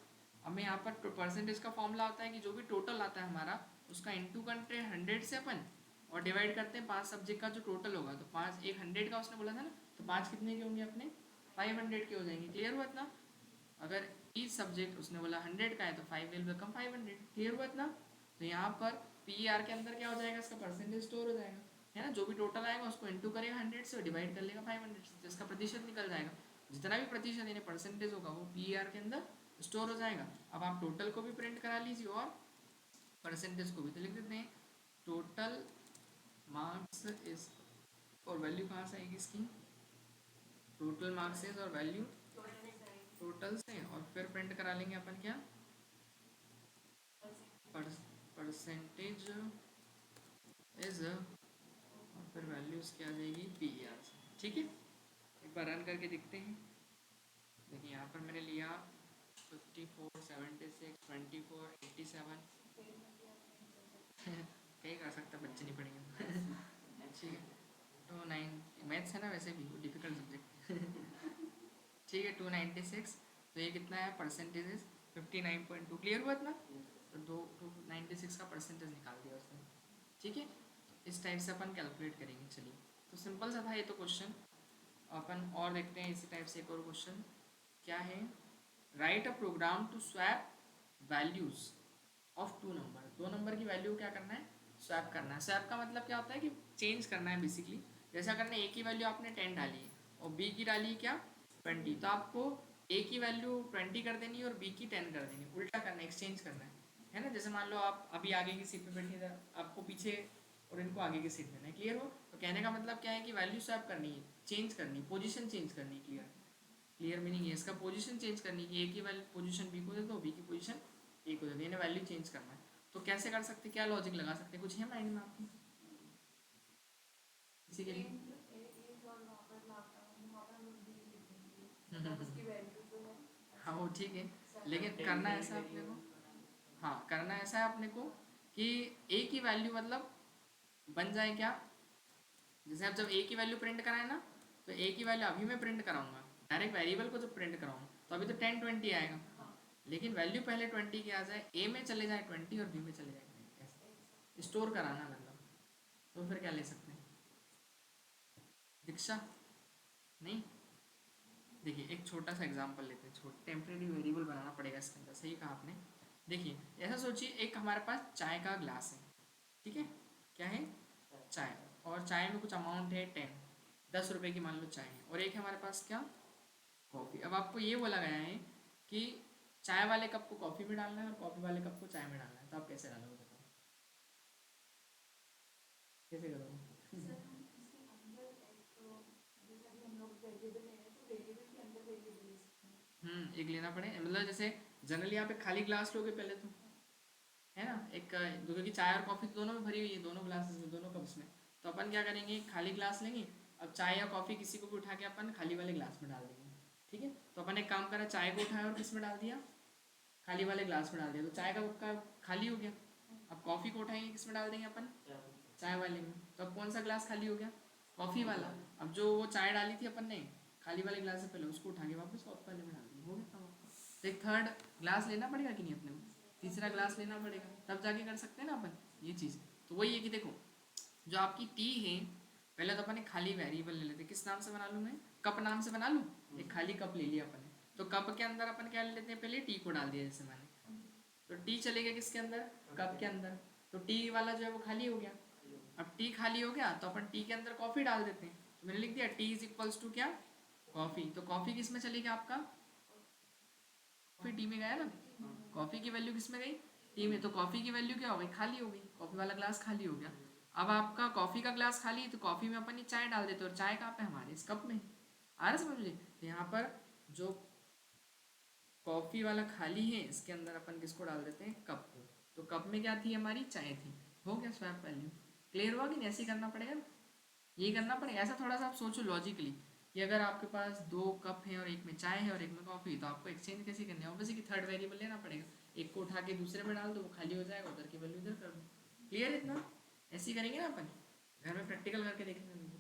हमें यहाँ पर परसेंटेज का फॉर्मूला होता है कि जो भी टोटल आता है हमारा, उसका इंटू करते हैं 100 से अपन, और डिवाइड करते हैं 5 सब्जेक्ट का जो टोटल होगा। तो 5, एक 100 का उसने बोला था ना, तो 5 कितने के होंगे अपने, 500 के हो जाएंगे। क्लियर हुआ इतना। अगर ईच सब्जेक्ट उसने बोला 100 का है तो 5 विल बिकम 500। क्लियर हुआ इतना। तो यहाँ पर PER के अंदर क्या हो जाएगा, इसका परसेंटेज स्टोर हो जाएगा, है ना। जो भी टोटल आएगा उसको इंटू करेगा 100 से, डिवाइड कर लेगा 500 से, जिसका प्रतिशत निकल जाएगा। जितना भी प्रतिशत यानी परसेंटेज होगा वो PER के अंदर स्टोर हो जाएगा। अब आप टोटल को भी प्रिंट करा लीजिए और परसेंटेज को भी, तो लिख देते हैं टोटल मार्क्स इज, और वैल्यू कहाँ से आएगी इसकी, टोटल मार्क्स इज और वैल्यू टोटल से, और फिर प्रिंट करा लेंगे अपन क्या, परसेंटेज इज, और फिर वैल्यूज क्या आ जाएगी PER से, ठीक है। एक बार रन करके देखते हैं। देखिए यहाँ पर मैंने लिया 54, 76, 24, 87 कहीं कर सकता, बच्चे नहीं पढ़ेंगे ठीक है। 29 मैथ्स है ना, वैसे भी डिफिकल्ट सब्जेक्ट ठीक है। 296, तो ये कितना है, परसेंटेज 59.2। क्लियर हुआ इतना। तो 296 का परसेंटेज निकाल दिया उसने, ठीक है। तो इस टाइप से अपन कैलकुलेट करेंगे। चलिए, तो सिंपल सा था ये तो क्वेश्चन। अपन और देखते हैं इसी टाइप से एक और क्वेश्चन क्या है, write a program to swap values of 2 number. 2 number की वैल्यू क्या करना है, स्वैप करना है। स्वैप का मतलब क्या होता है कि चेंज करना है बेसिकली। जैसा करना है, ए की वैल्यू आपने 10 डाली है और बी की डाली है क्या 20, तो आपको ए की वैल्यू 20 कर देनी है और बी की 10 कर देनी है, उल्टा करना है, एक्सचेंज करना है ना। जैसे मान लो आप अभी आगे की सीट पे बैठे थे, आपको पीछे और इनको आगे की सीट देना है। क्लियर हो। तो कहने का मतलब क्या है कि वैल्यू स्वैप करनी है, चेंज करनी, पोजीशन चेंज करनी। क्लियर, क्लियर मीनिंग है इसका, पोजीशन चेंज करनी है। ए की वैल्यू पोजीशन बी को दे दो, बी की पोजीशन ए को दे दो, इन्हें वैल्यू चेंज करना है। तो कैसे कर सकते, क्या लॉजिक लगा सकते, कुछ है माइंड में आपकी इसी के लिए? हाँ वो ठीक है, लेकिन करना ऐसा अपने को, हाँ करना ऐसा है अपने को कि ए की वैल्यू मतलब बन जाए क्या, जैसे अब जब ए की वैल्यू प्रिंट कराए ना, तो ए की वैल्यू अभी मैं प्रिंट कराऊंगा, डायरेक्ट वेरिएबल को जब प्रिंट कराऊंगा तो अभी तो 10 20 आएगा, लेकिन वैल्यू पहले 20 की आ जाए, ए में चले जाए 20 और बी में चले जाए 20, ऐसे स्टोर कराना मतलब। तो फिर क्या ले सकते हैं, दीक्षा नहीं। देखिए एक छोटा सा एग्जांपल लेते हैं, छोटा टेम्परेरी वेरिएबल बनाना पड़ेगा इसके अंदर, सही कहा आपने। देखिए ऐसा सोचिए, एक हमारे पास चाय का ग्लास है, ठीक है, क्या है, चाय, और चाय में कुछ अमाउंट है 10 रुपये की मान लो चाय है, और एक है हमारे पास क्या, कॉफ़ी। अब आपको ये बोला गया है कि चाय वाले कप को कॉफ़ी में डालना है और कॉफ़ी वाले कप को चाय में डालना है, तो आप कैसे डालोगे बताओ, कैसे करोगे एक लेना पड़े, मतलब जैसे जनरली आप एक खाली ग्लास लोगे पहले तो, है ना, एक क्योंकि चाय और कॉफ़ी तो दोनों में भरी हुई है, दोनों ग्लासेस में, दोनों कप्स में। तो अपन क्या करेंगे, खाली ग्लास लेंगे, अब चाय या कॉफ़ी किसी को भी उठा के अपन खाली वाले ग्लास में डाल देंगे, ठीक है। तो अपन एक काम करा, चाय को उठाया और किस में डाल दिया, खाली वाले ग्लास में डाल दिया, तो चाय का कप खाली हो गया। अब कॉफ़ी को उठाएंगे, किस में डाल देंगे अपन, चाय वाले में, तो अब कौन सा ग्लास खाली हो गया, कॉफ़ी वाला। अब जो वो चाय डाली थी अपन ने खाली वाले ग्लास से पहले, उसको उठा के वापस कॉफ़ी वाले में डाल दिया, हो गया काम आपका। तो एक थर्ड ग्लास लेना पड़ेगा कि नहीं अपने को, तीसरा ग्लास लेना पड़ेगा, तब जाके कर सकते हैं ना अपन ये चीज़। तो वही है कि देखो जो आपकी टी है, पहले तो अपन एक खाली वेरिएबल ले लेते, किस नाम से बना लूँ मैं, कप नाम से बना लूँ। एक खाली कप ले लिया अपन ने, तो कप के अंदर अपन क्या ले लेते हैं, पहले टी को डाल दिया जैसे मैंने, तो टी चलेगा किसके अंदर, कप के अंदर, तो टी वाला जो है वो खाली हो गया। अब टी खाली हो गया तो अपन टी के अंदर कॉफ़ी डाल देते हैं, तो मैंने लिख दिया टी इज इक्वल्स टू क्या, कॉफ़ी। तो कॉफ़ी किस में चलेगा आपका, कॉफ़ी टी में गया ना, कॉफ़ी की वैल्यू किस में गई, टी में, तो कॉफ़ी की वैल्यू क्या हो गई, खाली हो गई, कॉफ़ी वाला ग्लास खाली हो गया। अब आपका कॉफ़ी का ग्लास खाली है तो कॉफ़ी में अपन ये चाय डाल देते हैं, और चाय कहाँ पे, हमारे इस कप में आ रहा समझ मुझे। तो यहाँ पर जो कॉफ़ी वाला खाली है इसके अंदर अपन किसको डाल देते हैं, कप को, तो कप में क्या थी, हमारी चाय थी, हो गया स्वैप वैल्यू। क्लियर हुआ कि नहीं, ऐसे ही करना पड़ेगा ना, यही करना पड़ेगा। ऐसा थोड़ा सा आप सोचो लॉजिकली, कि अगर आपके पास दो कप है और एक में चाय है और एक में कॉफ़ी, तो आपको एक्सचेंज कैसे करनी है, ऑब्वियसली कि थर्ड वेरिएबल लेना पड़ेगा, एक को उठा के दूसरे में डाल दो, वो खाली हो जाएगा, उधर की वैल्यू इधर कर दो। क्लियर है इतना, ऐसे ही करेंगे ना अपन, घर में प्रैक्टिकल करके देखेंगे उनको।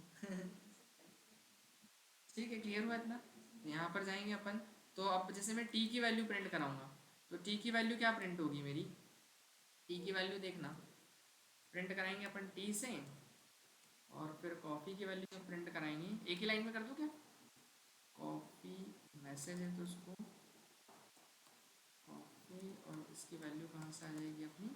ठीक है, क्लियर हुआ इतना। यहाँ पर जाएंगे अपन, तो अब जैसे मैं टी की वैल्यू प्रिंट कराऊंगा, तो टी की वैल्यू क्या प्रिंट होगी मेरी, टी की वैल्यू देखना, प्रिंट कराएंगे अपन टी से, और फिर कॉफ़ी की वैल्यू प्रिंट कराएंगे, एक ही लाइन में कर दूँ क्या, कॉफ़ी मैसेज है तो उसको कॉफ़ी, और इसकी वैल्यू कहाँ से आ जाएगी अपनी,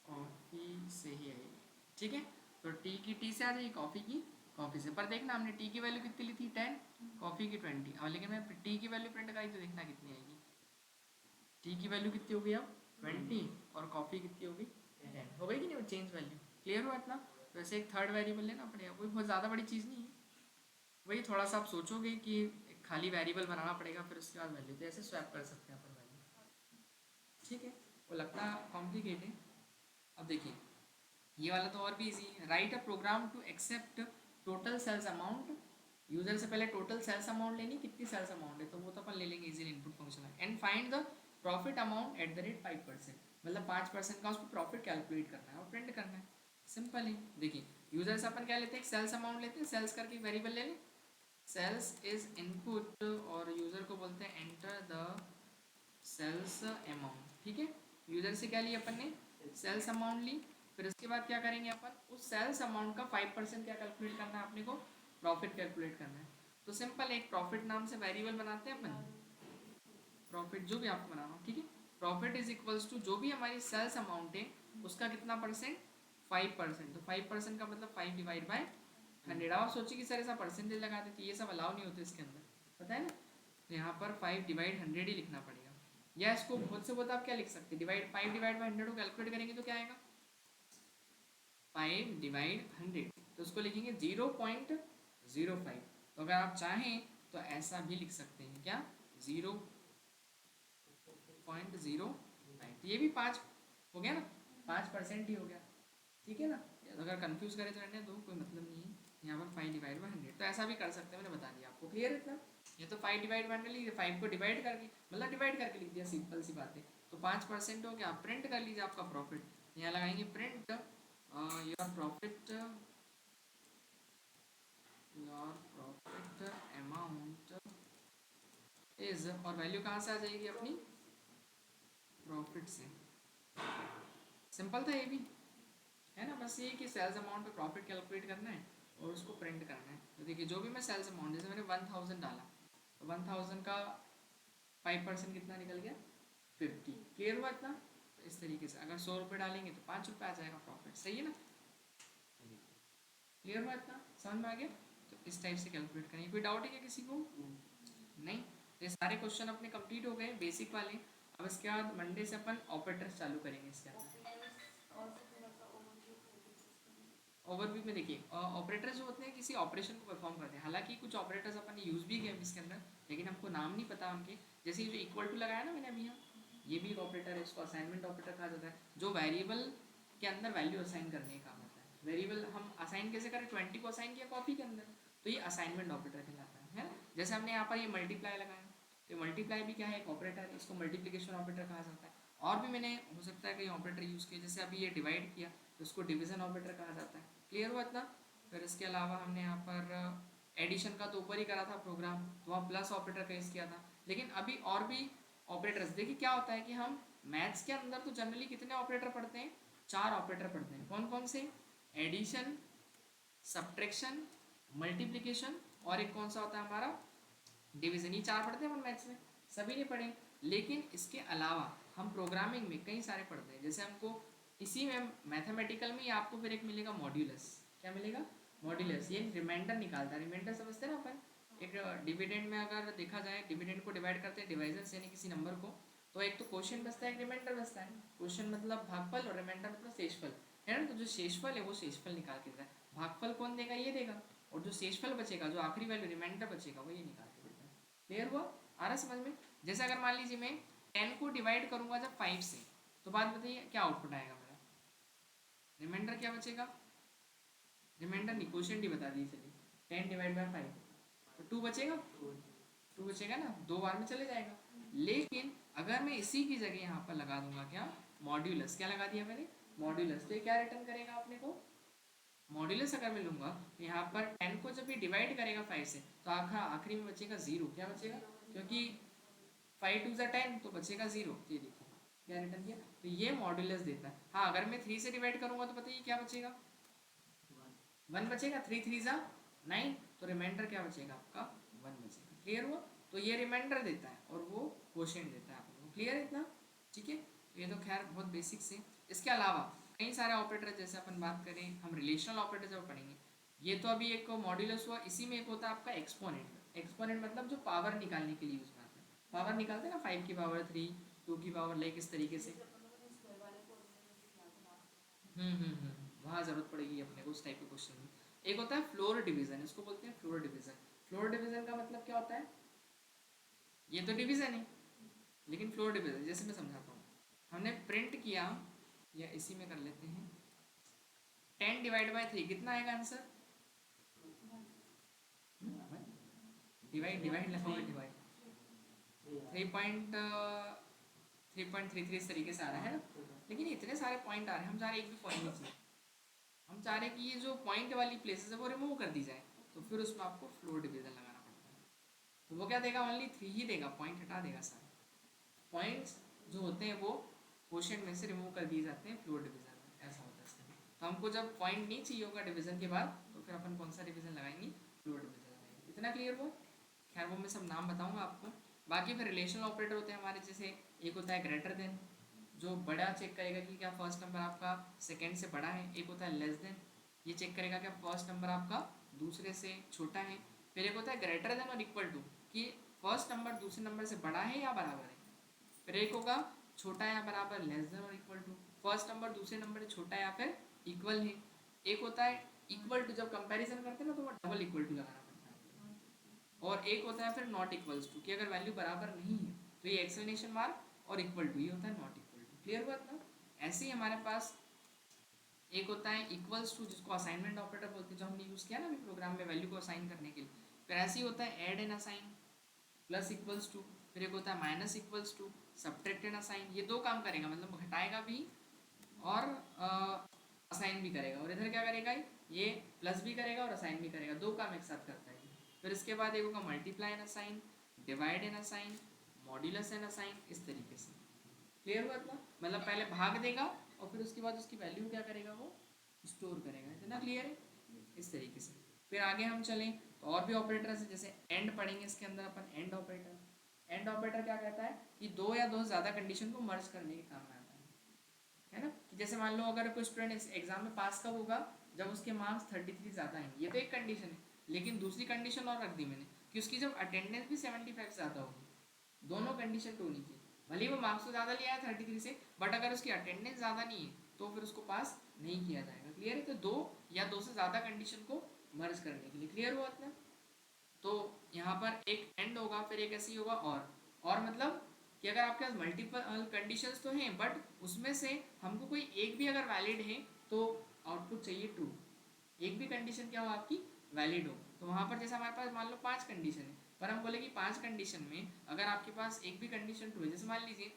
कॉफ़ी से ही आएगी, ठीक है। तो टी की टी से आ जाएगी, कॉफ़ी की कॉफ़ी से, पर देखना हमने टी की वैल्यू कितनी ली थी 10, कॉफ़ी की 20, और लेकिन मैं टी की वैल्यू प्रिंट कराई तो देखना कितनी आएगी, टी की वैल्यू कितनी होगी अब 20, और कॉफ़ी कितनी होगी 10, हो गई कि नहीं वो चेंज वैल्यू। क्लियर हुआ इतना। तो ऐसे एक थर्ड वेरिएबल लेना पड़ेगा, कोई बहुत ज़्यादा बड़ी चीज़ नहीं है, वही थोड़ा सा आप सोचोगे कि एक खाली वेरिएबल बनाना पड़ेगा, फिर उसके बाद वैल्यू, तो ऐसे स्वैप कर सकते हैं अपन वैल्यू, ठीक है। वो लगता कॉम्प्लिकेट है। अब देखिए ये वाला तो और भी इजी है, write a program to accept total sales amount, user से पहले टोटल सेल्स अमाउंट लेनी, कितनी सेल्स अमाउंट है, तो वो तो अपन ले लेंगे इजीली, इनपुट फंक्शन है, and find the profit amount at the rate 5%, मतलब 5% का उसको प्रॉफिट कैलकुलेट करना है और प्रिंट करना है, सिंपल है। देखिए यूजर से अपन क्या लेते हैं, सेल्स अमाउंट लेते हैं, सेल्स करके वेरिएबल ले लें, सेल्स इज इनपुट, और यूजर को बोलते हैं एंटर द सेल्स अमाउंट, ठीक है। यूजर से क्या लिया अपन ने, सेल्स अमाउंट ली, फिर उसके बाद क्या करेंगे अपन, उस सेल्स अमाउंट का 5% क्या कैलकुलेट करना है अपने को, प्रॉफिट कैलकुलेट करना है। तो सिंपल एक प्रॉफिट नाम से वेरिएबल बनाते हैं अपन, प्रॉफिट जो भी आपको बनाना हो, ठीक है। प्रॉफिट इज इक्वल्स टू जो भी हमारी सेल्स अमाउंट है उसका कितना परसेंट, 5%, तो 5% का मतलब 5 डिवाइड बाई 100। आप सोचिए कि सर ऐसा परसेंटेज लगा देते, ये सब अलाउ नहीं होते इसके अंदर, पता है ना, तो यहाँ पर 5 डिवाइड 100 ही लिखना पड़ेगा, या इसको बहुत से बहुत आप क्या लिख सकते हैं, डिवाइड 5 डिवाइड बाई 100 को कैलकुलेट करेंगे तो क्या आएगा, 5 डिवाइड 100, तो उसको लिखेंगे 0.05, तो अगर आप चाहें तो ऐसा भी लिख सकते हैं, क्या 0.05, तो ये भी 5 हो गया ना, 5% ही हो गया, ठीक है ना। अगर कंफ्यूज करे तो रहने दो, कोई मतलब नहीं है, यहाँ पर 5 डिवाइड बाई 100, तो ऐसा भी कर सकते हैं, मैंने बता दिया आपको, क्लियर है इतना। ये तो 5 डिवाइड बाई 100 लीजिए, 5 को डिवाइड करके मतलब डिवाइड करके लिख दिया, सिंपल सी बात है। तो 5% हो गया, आप प्रिंट कर लीजिए आपका प्रॉफिट, यहाँ लगाएंगे print your profit, amount is, और वैल्यू कहाँ से आ जाएगी अपनी, प्रॉफिट से, सिंपल था ये भी, है ना। बस ये कि सेल्स अमाउंट पे प्रॉफिट कैलकुलेट करना है और उसको प्रिंट करना है। तो देखिए जो भी मैं सेल्स अमाउंट, जैसे मैंने 1000 डाला, तो 1000 का 5% कितना निकल गया, 50, क्लियर हुआ इतना। तो इस तरीके से अगर 100 रुपये डालेंगे तो 5 रुपये आ जाएगा प्रॉफिट, सही है ना, क्लियर हुआ इतना, समझ में आ गया। तो इस टाइप से कैलकुलेट करेंगे, कोई डाउट है क्या किसी को, नहीं। ये सारे क्वेश्चन अपने कंप्लीट हो गए बेसिक वाले। अब इसके बाद मंडे से अपन ऑपरेटर्स चालू करेंगे इसके अंदर। ओवरव्यू में देखिए ऑपरेटर्स जो होते हैं किसी ऑपरेशन को परफॉर्म करते हैं, हालांकि कुछ ऑपरेटर्स अपन ने यूज़ भी किए इसके अंदर, लेकिन हमको नाम नहीं पता उनके, जैसे ये जो इक्वल टू लगाया ना मैंने अभी यहाँ, ये भी एक ऑपरेटर है, इसको असाइनमेंट ऑपरेटर कहा जाता है, जो वेरिएबल के अंदर वैल्यू असाइन करने का काम होता है। वेरिएबल हम असाइन कैसे करें, 20 को असाइन किया कॉपी के अंदर, तो ये असाइनमेंट ऑपरेटर कहलाता है ना। जैसे हमने यहाँ पर ये मल्टीप्लाई लगाया, तो मल्टीप्लाई भी क्या है, एक ऑपरेटर है, इसको मल्टीप्लिकेशन ऑपरेटर कहा जाता है। और भी मैंने हो सकता है कई ऑपरेटर यूज़ किए, जैसे अभी ये डिवाइड किया तो उसको डिवीजन ऑपरेटर कहा जाता है, क्लियर हुआ इतना। फिर इसके अलावा हमने यहाँ पर एडिशन का तो ऊपर ही करा था प्रोग्राम, तो वहाँ प्लस ऑपरेटर का यूज़ किया था, लेकिन अभी और भी ऑपरेटर्स। देखिए क्या होता है कि हम मैथ्स के अंदर तो जनरली कितने ऑपरेटर पढ़ते हैं, 4 ऑपरेटर पढ़ते हैं। कौन कौन से? एडिशन, सब्ट्रैक्शन, मल्टीप्लिकेशन और एक कौन सा होता है हमारा, डिवीजन। ये 4 पढ़ते हैं हम मैथ्स में, सभी ने पढ़े। लेकिन इसके अलावा हम प्रोग्रामिंग में कई सारे पढ़ते हैं। जैसे हमको इसी में मैथमेटिकल में आपको फिर एक मिलेगा मॉड्यूलस। क्या मिलेगा? मॉड्यूलस। ये रिमाइंडर निकालता है। रिमाइंडर समझते हैं ना अपन, एक डिविडेंड में अगर देखा जाए, डिविडेंड को डिवाइड करते हैं डिवाइजन से, यानी किसी नंबर को, तो एक तो क्वेश्चन बचता है, एक रिमाइंडर बचता है। क्वेश्चन मतलब भागफल और रिमाइंडर मतलब शेषफल, है ना। तो जो शेषफल है वो शेषफल निकाल के देता है। भागफल कौन देगा? ये देगा। और जो शेषफल बचेगा, जो आखिरी वैल्यू रिमाइंडर बचेगा, वो ये निकाल के देता है। क्लियर हुआ? आ रहा समझ में? जैसे अगर मान लीजिए मैं 10 को डिवाइड करूंगा जब 5 से, तो बात बताइए क्या आउटपुट आएगा मेरा? रिमाइंडर क्या बचेगा? रिमाइंडर नहीं, क्वेश्चन ही बता दिए। चलिए 10 डिवाइड बाई 5, तो 2 बचेगा। 2 बचेगा ना, 2 बार में चले जाएगा। लेकिन अगर मैं इसी की जगह यहाँ पर लगा दूंगा क्या? मॉड्यूलस। क्या लगा दिया मैंने? मॉड्यूलस। तो ये क्या रिटर्न करेगा अपने को? मॉड्यूलस अगर मैं लूंगा तो यहाँ पर 10 को जब भी डिवाइड करेगा 5 से, तो आखिरी में बचेगा 0। क्या बचेगा? क्योंकि 5 2 10, तो बचेगा 0। ये देखिए क्या रिटर्न किया। तो ये मॉड्यूलस देता है। हाँ, अगर मैं 3 से डिवाइड करूंगा तो बताइए क्या बचेगा? 1 बचेगा। 3 3 9, तो रिमाइंडर क्या बचेगा आपका? 1 बचेगा। क्लियर हुआ? तो ये रिमाइंडर देता है और वो क्वोशिएंट देता है आपको। क्लियर है इतना? ठीक है। तो ये तो खैर बहुत बेसिक से। इसके अलावा कई सारे ऑपरेटर, जैसे अपन बात करें, हम रिलेशनल ऑपरेटर जब पढ़ेंगे, ये तो अभी एक मॉड्यूलस हुआ। इसी में एक होता है आपका एक्सपोनेंट। एक्सपोनेंट मतलब जो पावर निकालने के लिए यूज करते हैं। पावर निकालते हैं ना, 5 की पावर 3, 2 की पावर, लाइक इस तरीके से। वहाँ जरूरत पड़ेगी अपने को उस टाइप के क्वेश्चन में। एक होता है फ्लोर डिवीजन, इसको बोलते हैं फ्लोर डिवीजन। फ्लोर डिवीजन का मतलब क्या होता है? ये तो डिवीजन है, लेकिन फ्लोर डिवीजन जैसे मैं समझाता हूँ। हमने प्रिंट किया, या इसी में कर लेते हैं, 10 डिवाइड बाई 3 कितना आएगा आंसर? डिवाइड डिवाइड लगाओगे, डिवाइड 3.33 इस तरीके से आ रहा है ना। लेकिन इतने सारे पॉइंट आ रहे हैं, हम चाह रहे एक भी पॉइंट नहीं चाहिए। हम चाह रहे कि ये जो पॉइंट वाली प्लेसेस है वो रिमूव कर दी जाए, तो फिर उसमें आपको फ्लोर डिवीजन लगाना पड़ता है। तो वो क्या देगा? ओनली 3 ही देगा, पॉइंट हटा देगा सारे। पॉइंट्स जो होते हैं वो क्वोशिएंट में से रिमूव कर दिए जाते हैं फ्लोर डिवीजन में, ऐसा होता है इसमें। तो हमको जब पॉइंट नहीं चाहिए होगा डिवीजन के बाद, तो फिर अपन कौन सा डिवीजन लगाएंगे? फ्लोर डिवीजन लगाएंगे। इतना क्लियर हुआ? खैर वो मैं सब नाम बताऊंगा आपको। बाकी फिर रिलेशनल ऑपरेटर होते हैं हमारे, जैसे एक होता है ग्रेटर देन, जो बड़ा चेक करेगा कि क्या फर्स्ट नंबर आपका सेकंड से बड़ा है। एक होता है लेस देन, ये चेक करेगा क्या फर्स्ट नंबर आपका दूसरे से छोटा है। फिर एक होता है ग्रेटर देन और इक्वल टू, कि फर्स्ट नंबर दूसरे नंबर से बड़ा है या बराबर है। फिर एक होगा छोटा या बराबर, लेस देन और इक्वल टू, फर्स्ट नंबर दूसरे नंबर से छोटा या फिर इक्वल है। एक होता है इक्वल टू, जब कंपैरिजन करते हैं ना तो वो डबल इक्वल टू लगाना पड़ता है। और एक होता है फिर नॉट इक्वल्स टू, कि अगर वैल्यू बराबर नहीं है तो ये एक्सक्लेमेशन मार्क और इक्वल टू, ये होता है नॉट इक्वल टू। क्लियर हुआ इतना? ऐसे ही हमारे पास एक होता है इक्वल्स टू, जिसको असाइनमेंट ऑपरेटर बोलते हैं, जो हमने यूज़ किया ना अभी प्रोग्राम में वैल्यू को असाइन करने के लिए। फिर ऐसे ही होता है add and assign, plus equals to. फिर एक होता है minus equals to, subtract and assign. ये 2 काम करेगा, मतलब घटाएगा भी और असाइन भी करेगा। और इधर क्या करेगा? ये प्लस भी करेगा और असाइन भी करेगा, 2 काम एक साथ करता है। फिर इसके बाद एक होगा multiply and assign, divide and assign, modulus and assign, इस तरीके से। क्लियर हुआ इतना? मतलब पहले भाग देगा और फिर उसके बाद उसकी वैल्यू क्या करेगा? वो स्टोर करेगा। इतना क्लियर है? इस तरीके से। फिर आगे हम चलें तो और भी ऑपरेटर्स है, जैसे एंड पढ़ेंगे इसके अंदर अपन, एंड ऑपरेटर। एंड ऑपरेटर क्या कहता है कि 2 या 2 से ज़्यादा कंडीशन को मर्ज करने के काम में आता है ना। कि जैसे मान लो अगर कोई स्टूडेंट एग्जाम में पास कब होगा? जब उसके मार्क्स 33 ज़्यादा आएंगे। ये तो एक कंडीशन है, लेकिन दूसरी कंडीशन और रख दी मैंने कि उसकी जब अटेंडेंस भी 75 से ज़्यादा होगी। दोनों कंडीशन तो होनी चाहिए। भले वो मार्क्स तो ज़्यादा लिया है 33 से, बट अगर उसकी अटेंडेंस ज़्यादा नहीं है तो फिर उसको पास नहीं किया जाएगा। क्लियर है? तो 2 या 2 से ज़्यादा कंडीशन को मर्ज करने के लिए। क्लियर हुआ इतना? तो यहाँ पर एक एंड होगा, फिर एक ऐसी होगा और मतलब कि अगर आपके पास मल्टीपल कंडीशंस तो हैं, बट उसमें से हमको कोई एक भी अगर वैलिड है तो आउटपुट चाहिए ट्रू। एक भी कंडीशन क्या हो आपकी? वैलिड हो। तो वहाँ पर जैसे हमारे पास मान लो 5 कंडीशन है, पर हम बोले कि 5 कंडीशन में अगर आपके पास एक भी कंडीशन ट्रू है, जैसे मान लीजिए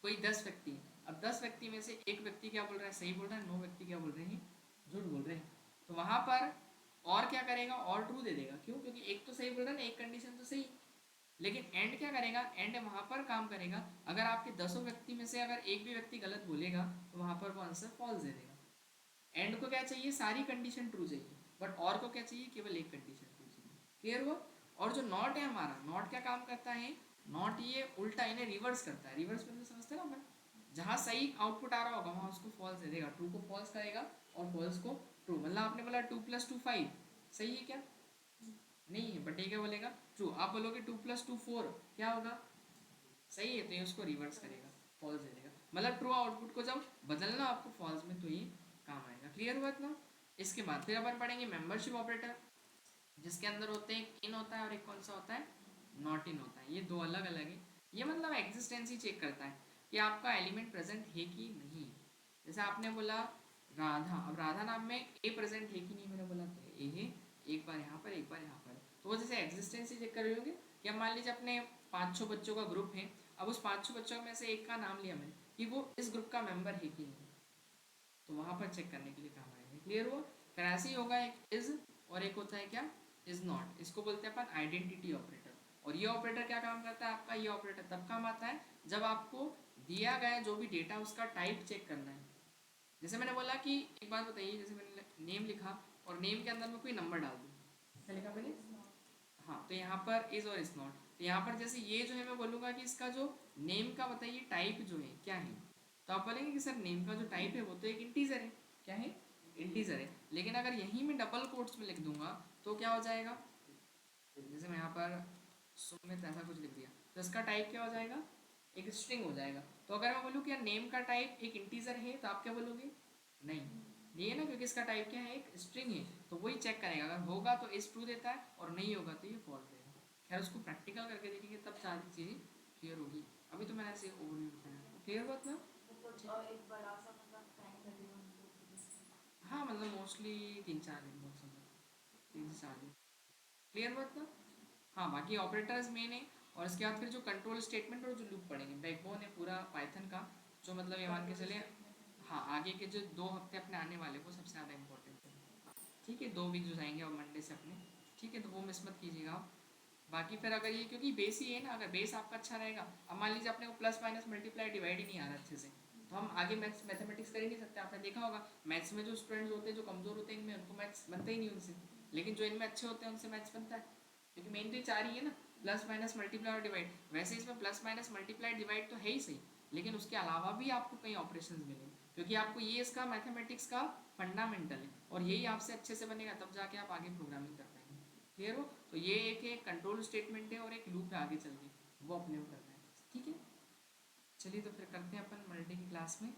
कोई 10 व्यक्ति है। अब 10 व्यक्ति में से एक व्यक्ति क्या बोल रहा है? सही बोल रहा है। 9 व्यक्ति क्या बोल रहे हैं? झूठ बोल रहे हैं। तो वहाँ पर और क्या करेगा? और ट्रू दे देगा। क्यों? क्योंकि एक तो सही बोल रहा है ना, एक कंडीशन तो सही। लेकिन एंड क्या करेगा, एंड वहाँ पर काम करेगा अगर आपके 10 व्यक्ति में से अगर एक भी व्यक्ति गलत बोलेगा तो वहाँ पर वो आंसर फॉल्स दे देगा। एंड को क्या चाहिए, सारी कंडीशन ट्रू चाहिए, बट और को क्या चाहिए, केवल एक कंडीशन ट्रू चाहिए। क्लियर हुआ। और जो नॉट है हमारा, नॉट क्या काम करता है, नॉट ये उल्टा इन्हें रिवर्स करता है। रिवर्स मतलब समझते हैं ना अपन, जहाँ सही आउटपुट आ रहा होगा वहाँ उसको फॉल्स दे देगा, ट्रू को फॉल्स करेगा और फॉल्स को ट्रू। मतलब आपने बोला 2 + 2 5, सही है क्या, नहीं है, बट ये क्या बोलेगा, ट्रू। आप बोलोगे 2 + 2 4, क्या होगा, सही है, तो ये उसको रिवर्स करेगा, फॉल्स दे देगा। मतलब ट्रू आउटपुट को जब बदलना आपको फॉल्स में तो ये काम आएगा। क्लियर हुआ इतना। इसके बाद फिर अपन पढ़ेंगे मेंबरशिप ऑपरेटर, जिसके अंदर होते हैं एक इन होता है और एक कौन सा होता है, नॉट इन होता है। ये दो अलग अलग है। ये मतलब एग्जिस्टेंस ही चेक करता है कि आपका एलिमेंट प्रेजेंट है कि नहीं। जैसे आपने बोला राधा, अब राधा नाम में ए प्रेजेंट है कि नहीं, मैंने बोला तो ए है, एक बार यहाँ पर एक बार यहाँ पर, तो वो जैसे एग्जिस्टेंस ही चेक कर रहे होगे कि अब मान लीजिए अपने 5-6 बच्चों का ग्रुप है, अब उस 5-6 बच्चों में से एक का नाम लिया मैंने कि वो इस ग्रुप का मेंबर है कि नहीं, तो वहाँ पर चेक करने के लिए काम आएगा। क्लियर हुआ। फिर ऐसे ही होगा, एक इज और एक होता है क्या, इज नॉट। इसको बोलते हैं अपन आइडेंटिटी ऑपरेटर। और ये ऑपरेटर क्या काम करता है आपका, ये ऑपरेटर तब काम आता है जब आपको दिया गया जो भी डेटा उसका टाइप चेक करना है। जैसे मैंने बोला कि एक बात बताइए, जैसे मैंने नेम लिखा और नेम के अंदर में कोई नंबर डाल दूँ, क्या लिखा मैंने, हाँ, तो यहाँ पर इज और इज नॉट। तो यहाँ पर जैसे ये जो है मैं बोलूँगा कि इसका जो नेम का बताइए टाइप जो है क्या है, तो आप बोलेंगे कि सर नेम का जो टाइप है वो तो एक इंटीजर है। क्या है, इंटीजर है। लेकिन अगर यहीं मैं डबल कोट्स में लिख दूंगा तो क्या हो जाएगा, जैसे मैं यहाँ पर सुमित ऐसा कुछ लिख दिया तो इसका टाइप क्या हो जाएगा, एक स्ट्रिंग हो जाएगा। तो अगर मैं बोलूँ कि यार नेम का टाइप एक इंटीजर है तो आप क्या बोलोगे, नहीं, ये ना, क्योंकि इसका टाइप क्या है, एक स्ट्रिंग है, तो वही चेक करेगा, अगर होगा तो इस ट्रू देता है और नहीं होगा तो ये फॉल्स देगा। खैर उसको प्रैक्टिकल करके देखेंगे तब सारी चीज़ें क्लियर होगी। अभी तो मैंने ऐसे ओवरव्यू बताया, क्लियर हुआ ना। एक बड़ा सा मतलब टाइम लगेगा उनको। हाँ मतलब मोस्टली 3-4 दिन, बहुत समय, 3 से 4 दिन। क्लियर हुआ ना। हाँ, बाकी ऑपरेटर्स मेन है। और इसके बाद फिर जो कंट्रोल स्टेटमेंट और जो लूप पढ़ेंगे, बैकबोन है पूरा पाइथन का, जो मतलब ये मान के चले, हाँ, आगे के जो 2 हफ्ते अपने आने वाले वो सबसे ज़्यादा इंपॉर्टेंट है। ठीक है, 2 वीक जो जाएंगे और मंडे से अपने, ठीक है, तो वो मिस मत कीजिएगा आप। बाकी फिर अगर ये, क्योंकि बेस ही है ना, अगर बेस आपका अच्छा रहेगा, अब मान लीजिए अपने को प्लस माइनस मल्टीप्लाई डिवाइड ही नहीं आ रहा अच्छे से, तो हम आगे मैथ्स मैथमेटिक्स कर ही नहीं सकते। आपने देखा होगा मैथ्स में जो स्टूडेंट्स होते हैं जो कमज़ोर होते हैं इनमें, उनको मैथ्स बनता ही नहीं उनसे, लेकिन जो इनमें अच्छे होते हैं उनसे मैथ्स बनता है, क्योंकि मेन तो ये 4 ही है ना, प्लस माइनस मल्टीप्लाई और डिवाइड। वैसे इसमें प्लस माइनस मल्टीप्लाई डिवाइड तो है ही सही, लेकिन उसके अलावा भी आपको कई ऑपरेशंस मिलेंगे, क्योंकि आपको ये इसका मैथमेटिक्स का फंडामेंटल है और यही आपसे अच्छे से बनेगा तब जाके आप आगे प्रोग्रामिंग कर पाएंगे। क्लियर हो। तो ये एक कंट्रोल स्टेटमेंट है और एक लूप है आगे चल के, वो अपने को करना है। ठीक है, चलिए तो फिर करते हैं अपन मल्टी की क्लास में।